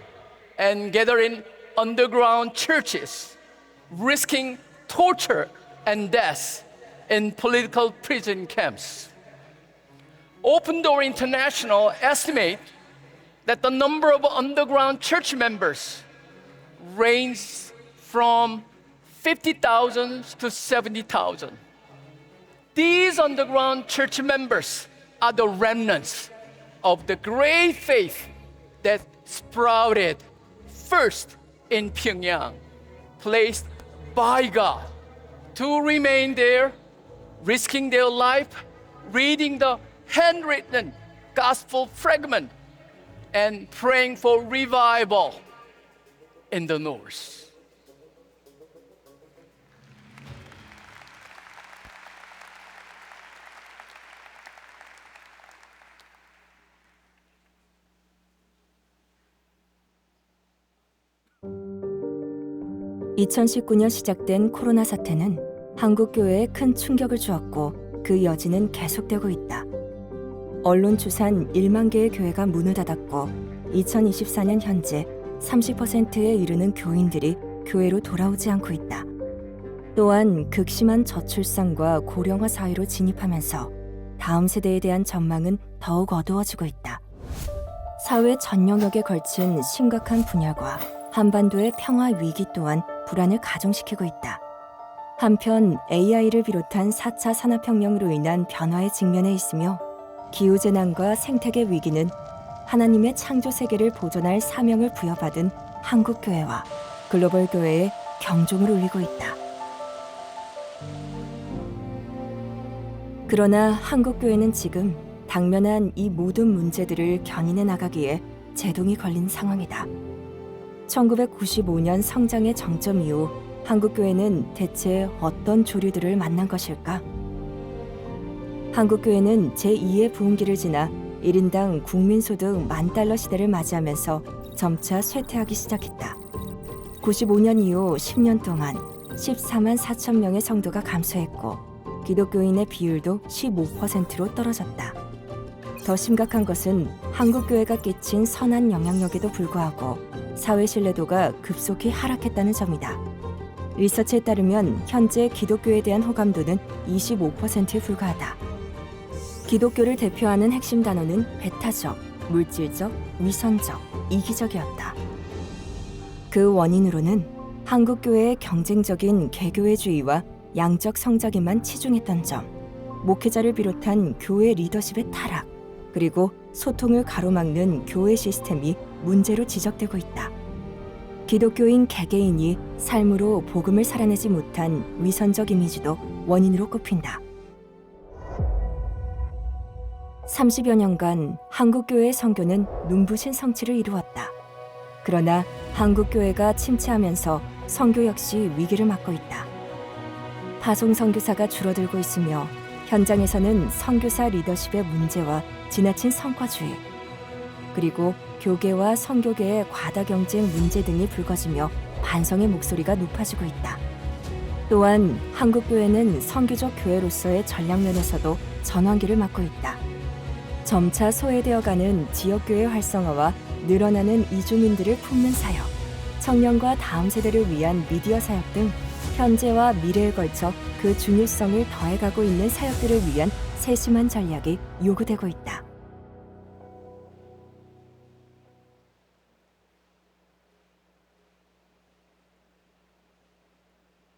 and gather in underground churches, risking torture and death in political prison camps. Open Door International estimate that the number of underground church members ranges from 50,000 to 70,000. These underground church members are the remnants of the great faith that sprouted first in Pyongyang, placed by God to remain there, risking their life, reading the handwritten gospel fragment, and praying for revival in the North. (2019년) 시작된 코로나 사태는 한국 교회에 큰 충격을 주었고 그 여진은 계속되고 있다. 언론 추산 1만 개의 교회가 문을 닫았고 2024년 현재 30%에 이르는 교인들이 교회로 돌아오지 않고 있다. 또한 극심한 저출산과 고령화 사회로 진입하면서 다음 세대에 대한 전망은 더욱 어두워지고 있다. 사회 전 영역에 걸친 심각한 분열과 한반도의 평화 위기 또한 불안을 가중시키고 있다. 한편 AI를 비롯한 4차 산업혁명으로 인한 변화에 직면해 있으며 기후재난과 생태계 위기는 하나님의 창조 세계를 보존할 사명을 부여받은 한국교회와 글로벌 교회의 경종을 울리고 있다. 그러나 한국교회는 지금 당면한 이 모든 문제들을 견인해 나가기에 제동이 걸린 상황이다. 1995년 성장의 정점 이후 한국교회는 대체 어떤 조류들을 만난 것일까? 한국교회는 제2의 부흥기를 지나 1인당 국민소득 $10,000 시대를 맞이하면서 점차 쇠퇴하기 시작했다. 95년 이후 10년 동안 14만 4천 명의 성도가 감소했고 기독교인의 비율도 15%로 떨어졌다. 더 심각한 것은 한국교회가 끼친 선한 영향력에도 불구하고 사회 신뢰도가 급속히 하락했다는 점이다. 리서치에 따르면 현재 기독교에 대한 호감도는 25%에 불과하다. 기독교를 대표하는 핵심 단어는 배타적, 물질적, 위선적, 이기적이었다. 그 원인으로는 한국교회의 경쟁적인 개교회주의와 양적 성장에만 치중했던 점, 목회자를 비롯한 교회 리더십의 타락, 그리고 소통을 가로막는 교회 시스템이 문제로 지적되고 있다. 기독교인 개개인이 삶으로 복음을 살아내지 못한 위 선적 이미지도 원인으로 꼽힌다. 30여 년간 한국교회의 선교는 눈부신 성취를 이루었다. 그러나 한국교회가 침체하면서 선교 역시 위기를 맞고 있다. 파송 선교사가 줄어들고 있으며 현장에서는 선교사 리더십의 문제와 지나친 성과주의, 그리고 교계와 선교계의 과다 경쟁 문제 등이 불거지며 반성의 목소리가 높아지고 있다. 또한 한국교회는 선교적 교회로서의 전략면에서도 전환기를 맞고 있다. 점차 소외되어가는 지역교회 활성화와 늘어나는 이주민들을 품는 사역, 청년과 다음 세대를 위한 미디어 사역 등 현재와 미래에 걸쳐 그 중요성을 더해가고 있는 사역들을 위한 세심한 전략이 요구되고 있다.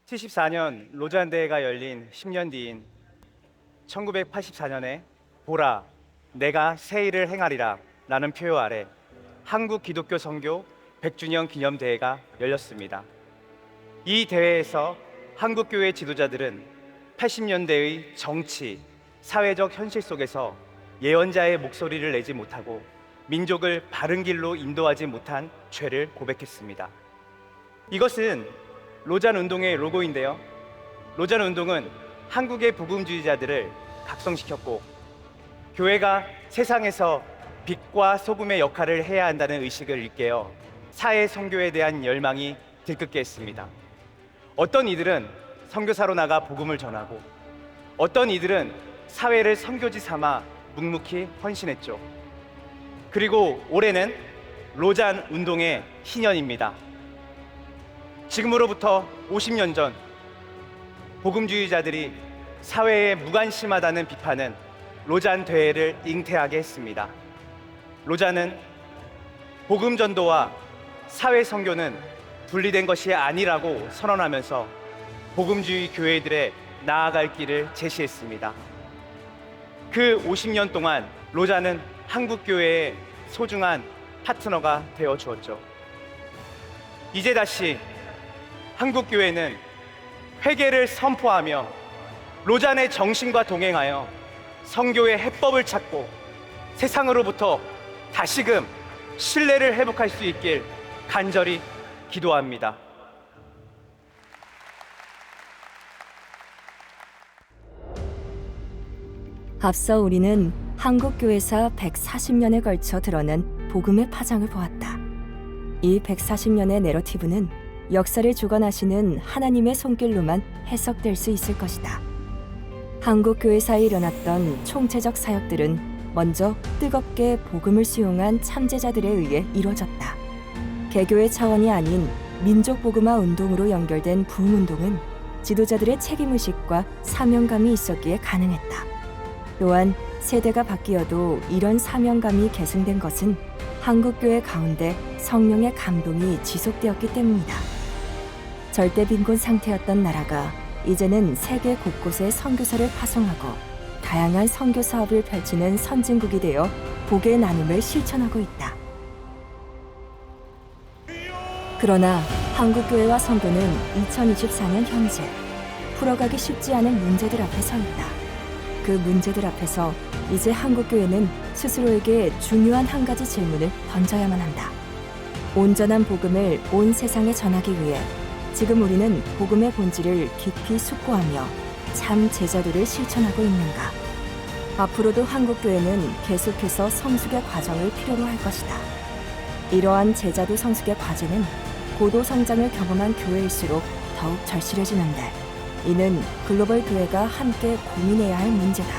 (74년) 로잔 대회가 열린 10년 뒤인 1984년에 보라, 내가 새 일을 행하리라 라는 표어 아래 한국 기독교 선교 100주년 기념대회가 열렸습니다. 이 대회에서 한국교회 지도자들은 80년대의 정치, 사회적 현실 속에서 예언자의 목소리를 내지 못하고 민족을 바른 길로 인도하지 못한 죄를 고백했습니다. 이것은 로잔 운동의 로고인데요. 로잔 운동은 한국의 복음주의자들을 각성시켰고 교회가 세상에서 빛과 소금의 역할을 해야 한다는 의식을 일깨어 사회 선교에 대한 열망이 들끓게 했습니다. 어떤 이들은 선교사로 나가 복음을 전하고 어떤 이들은 사회를 선교지 삼아 묵묵히 헌신했죠. 그리고 올해는 로잔 운동의 희년입니다. 지금으로부터 50년 전 복음주의자들이 사회에 무관심하다는 비판은 로잔 대회를 잉태하게 했습니다. 로잔은 복음 전도와 사회 선교는 분리된 것이 아니라고 선언하면서 복음주의 교회들의 나아갈 길을 제시했습니다. 그 50년 동안 로잔은 한국 교회의 소중한 파트너가 되어 주었죠. 이제 다시 한국 교회는 회개를 선포하며 로잔의 정신과 동행하여 선교의 해법을 찾고 세상으로부터 다시금 신뢰를 회복할 수 있길 간절히 기도합니다. 앞서 우리는 한국교회사 140년에 걸쳐 드러난 복음의 파장을 보았다. 이 140년의 내러티브는 역사를 주관하시는 하나님의 손길로만 해석될 수 있을 것이다. 한국교회사에 일어났던 총체적 사역들은 먼저 뜨겁게 복음을 수용한 참제자들에 의해 이루어졌다. 개교의 차원이 아닌 민족 복음화 운동으로 연결된 부흥운동은 지도자들의 책임의식과 사명감이 있었기에 가능했다. 또한 세대가 바뀌어도 이런 사명감이 계승된 것은 한국교회 가운데 성령의 감동이 지속되었기 때문이다. 절대 빈곤 상태였던 나라가 이제는 세계 곳곳에 선교사를 파송하고 다양한 선교 사업을 펼치는 선진국이 되어 복의 나눔을 실천하고 있다. 그러나 한국교회와 선교는 2024년 현재 풀어가기 쉽지 않은 문제들 앞에 서 있다. 그 문제들 앞에서 이제 한국교회는 스스로에게 중요한 한 가지 질문을 던져야만 한다. 온전한 복음을 온 세상에 전하기 위해 지금 우리는 복음의 본질을 깊이 숙고하며 참 제자도를 실천하고 있는가? 앞으로도 한국교회는 계속해서 성숙의 과정을 필요로 할 것이다. 이러한 제자도 성숙의 과제는 고도 성장을 경험한 교회일수록 더욱 절실해지는데 이는 글로벌 교회가 함께 고민해야 할 문제다.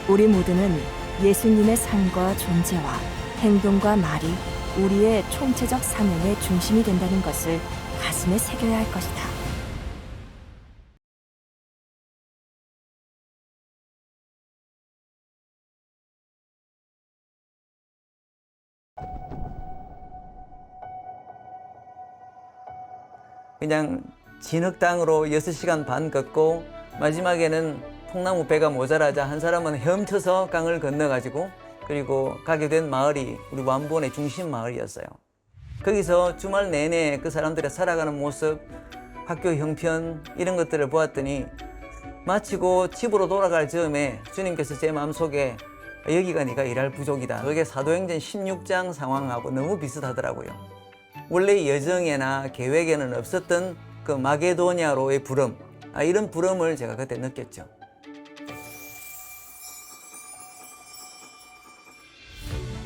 우리 모두는 예수님의 삶과 존재와 행동과 말이 우리의 총체적 사명의 중심이 된다는 것을 가슴에 새겨야 할 것이다. 그냥 진흙탕으로 6시간 반 걷고 마지막에는 통나무 배가 모자라자 한 사람은 헤엄쳐서 강을 건너가지고 그리고 가게 된 마을이 우리 완본의 중심 마을이었어요. 거기서 주말 내내 그 사람들의 살아가는 모습, 학교 형편 이런 것들을 보았더니 마치고 집으로 돌아갈 즈음에 주님께서 제 마음속에 여기가 네가 일할 부족이다. 그게 사도행전 16장 상황하고 너무 비슷하더라고요. 원래 여정에나 계획에는 없었던 그 마게도니아로의 부름, 이런 부름을 제가 그때 느꼈죠.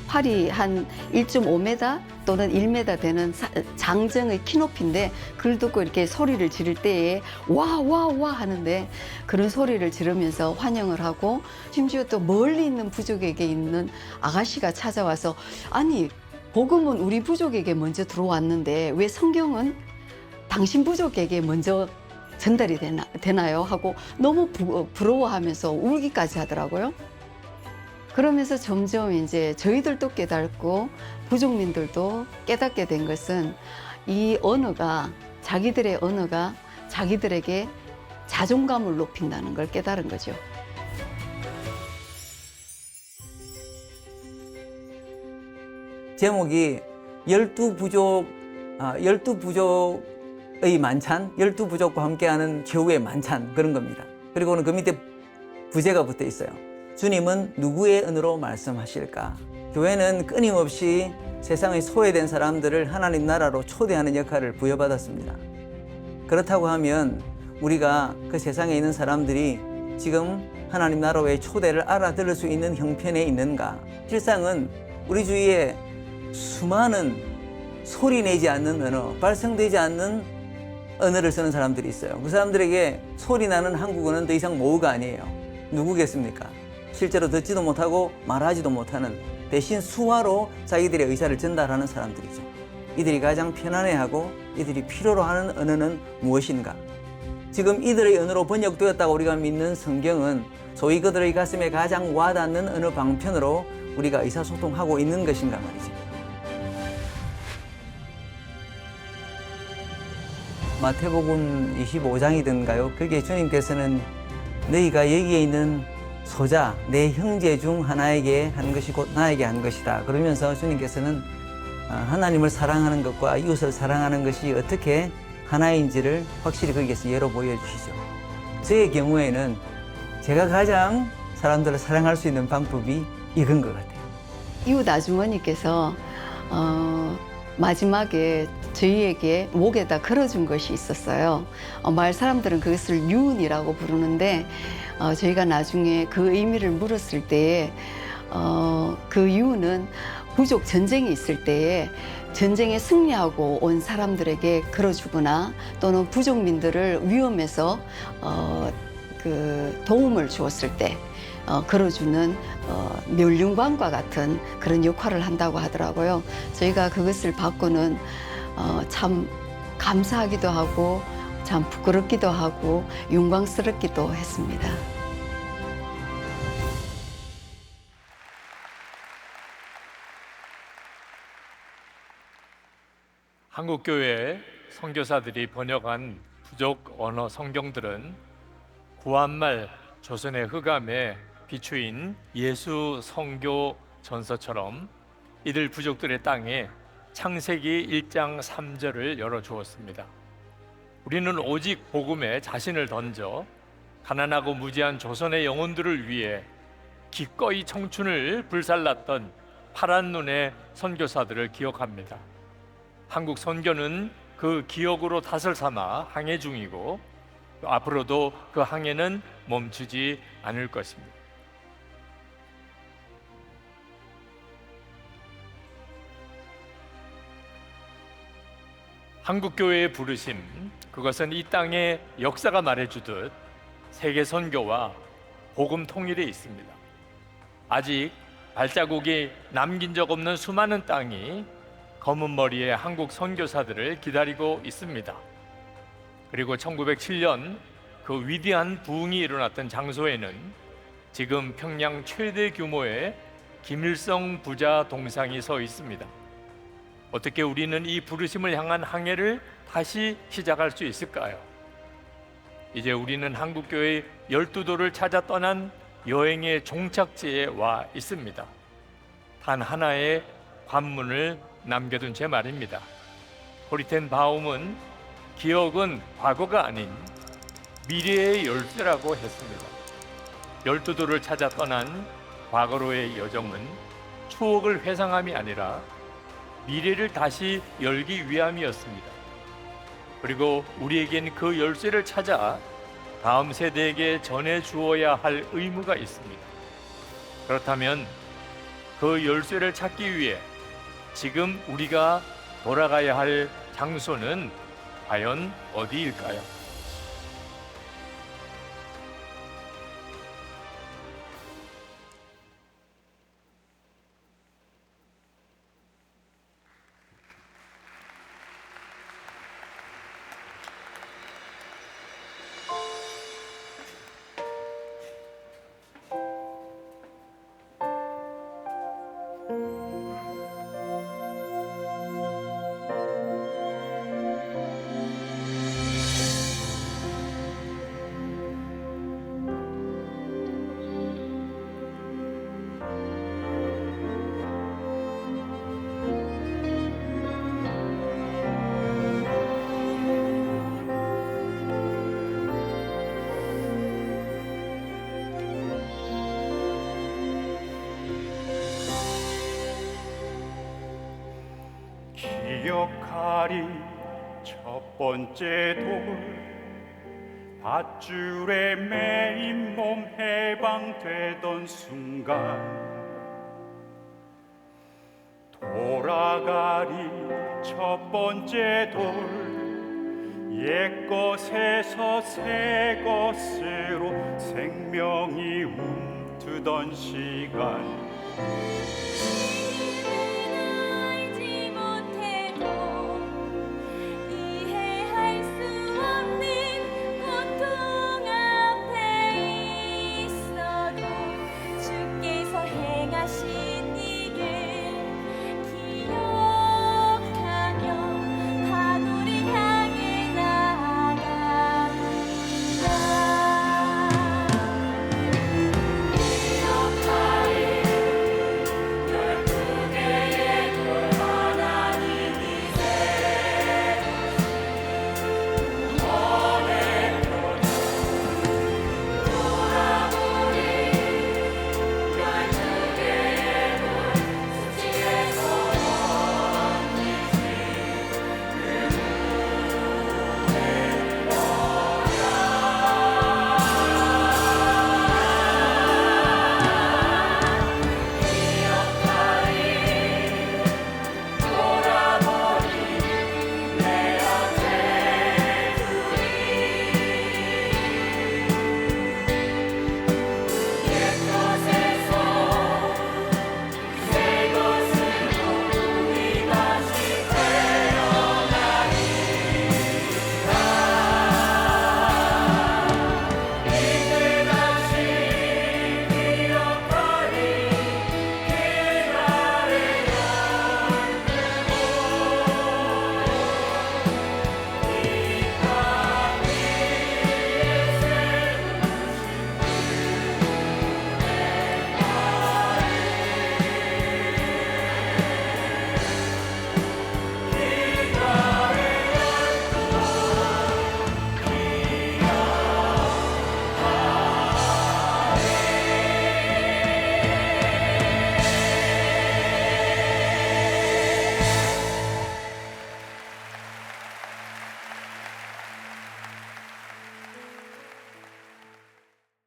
팔이 한 1.5m 또는 1m 되는 장정의 키높이인데 그걸 듣고 이렇게 소리를 지를 때에 와 와 와 하는데 그런 소리를 지르면서 환영을 하고 심지어 또 멀리 있는 부족에게 있는 아가씨가 찾아와서 아니 복음은 우리 부족에게 먼저 들어왔는데 왜 성경은 당신 부족에게 먼저 전달이 되나요? 하고 너무 부러워하면서 울기까지 하더라고요. 그러면서 점점 이제 저희들도 깨닫고 부족민들도 깨닫게 된 것은 이 언어가 자기들의 언어가 자기들에게 자존감을 높인다는 걸 깨달은 거죠. 제목이 12부족의 만찬, 12부족과 함께하는 겨우의 만찬 그런 겁니다. 그리고는 그 밑에 부제가 붙어 있어요. 주님은 누구의 은으로 말씀하실까? 교회는 끊임없이 세상의 소외된 사람들을 하나님 나라로 초대하는 역할을 부여받았습니다. 그렇다고 하면 우리가 그 세상에 있는 사람들이 지금 하나님 나라의 초대를 알아들을 수 있는 형편에 있는가? 실상은 우리 주위에 수많은 소리 내지 않는 언어, 발성되지 않는 언어를 쓰는 사람들이 있어요. 그 사람들에게 소리 나는 한국어는 더 이상 모우가 아니에요. 누구겠습니까? 실제로 듣지도 못하고 말하지도 못하는 대신 수화로 자기들의 의사를 전달하는 사람들이죠. 이들이 가장 편안해하고 이들이 필요로 하는 언어는 무엇인가? 지금 이들의 언어로 번역되었다고 우리가 믿는 성경은 소위 그들의 가슴에 가장 와닿는 언어 방편으로 우리가 의사소통하고 있는 것인가 말이죠. 마태복음 25장이든가요? 거기에 주님께서는 너희가 여기에 있는 소자, 내 형제 중 하나에게 한 것이 곧 나에게 한 것이다. 그러면서 주님께서는 하나님을 사랑하는 것과 이웃을 사랑하는 것이 어떻게 하나인지를 확실히 거기에서 예로 보여주시죠. 저의 경우에는 제가 가장 사람들을 사랑할 수 있는 방법이 이건 것 같아요. 이웃 아주머니께서 마지막에 저희에게 목에다 걸어준 것이 있었어요. 마을 사람들은 그것을 유은이라고 부르는데 저희가 나중에 그 의미를 물었을 때에 그 유은은 부족 전쟁이 있을 때에 전쟁에 승리하고 온 사람들에게 걸어주거나 또는 부족민들을 위험에서 그 도움을 주었을 때 걸어주는 멸륜관과 같은 그런 역할을 한다고 하더라고요. 저희가 그것을 받고는 참 감사하기도 하고 참 부끄럽기도 하고 영광스럽기도 했습니다. 한국교회 선교사들이 번역한 부족 언어 성경들은 구한말 조선의 흑암에 비추인 예수 선교 전서처럼 이들 부족들의 땅에 창세기 1장 3절을 열어주었습니다. 우리는 오직 복음에 자신을 던져 가난하고 무지한 조선의 영혼들을 위해 기꺼이 청춘을 불살랐던 파란 눈의 선교사들을 기억합니다. 한국 선교는 그 기억으로 탓을 삼아 항해 중이고 앞으로도 그 항해는 멈추지 않을 것입니다. 한국교회의 부르심, 그것은 이 땅의 역사가 말해주듯 세계 선교와 복음 통일에 있습니다. 아직 발자국이 남긴 적 없는 수많은 땅이 검은 머리의 한국 선교사들을 기다리고 있습니다. 그리고 1907년 그 위대한 부흥이 일어났던 장소에는 지금 평양 최대 규모의 김일성 부자 동상이 서 있습니다. 어떻게 우리는 이 부르심을 향한 항해를 다시 시작할 수 있을까요? 이제 우리는 한국교회의 12도를 찾아 떠난 여행의 종착지에 와 있습니다. 단 하나의 관문을 남겨둔 제 말입니다. 호리텐바움은 기억은 과거가 아닌 미래의 열쇠라고 했습니다. 12도를 찾아 떠난 과거로의 여정은 추억을 회상함이 아니라 미래를 다시 열기 위함이었습니다. 그리고 우리에겐 그 열쇠를 찾아 다음 세대에게 전해 주어야 할 의무가 있습니다. 그렇다면 그 열쇠를 찾기 위해 지금 우리가 돌아가야 할 장소는 과연 어디일까요? 기억하리 첫 번째 돌 밧줄에 매인 몸 해방되던 순간 돌아가리 첫 번째 돌 옛것에서 새 것으로 생명이 움트던 시간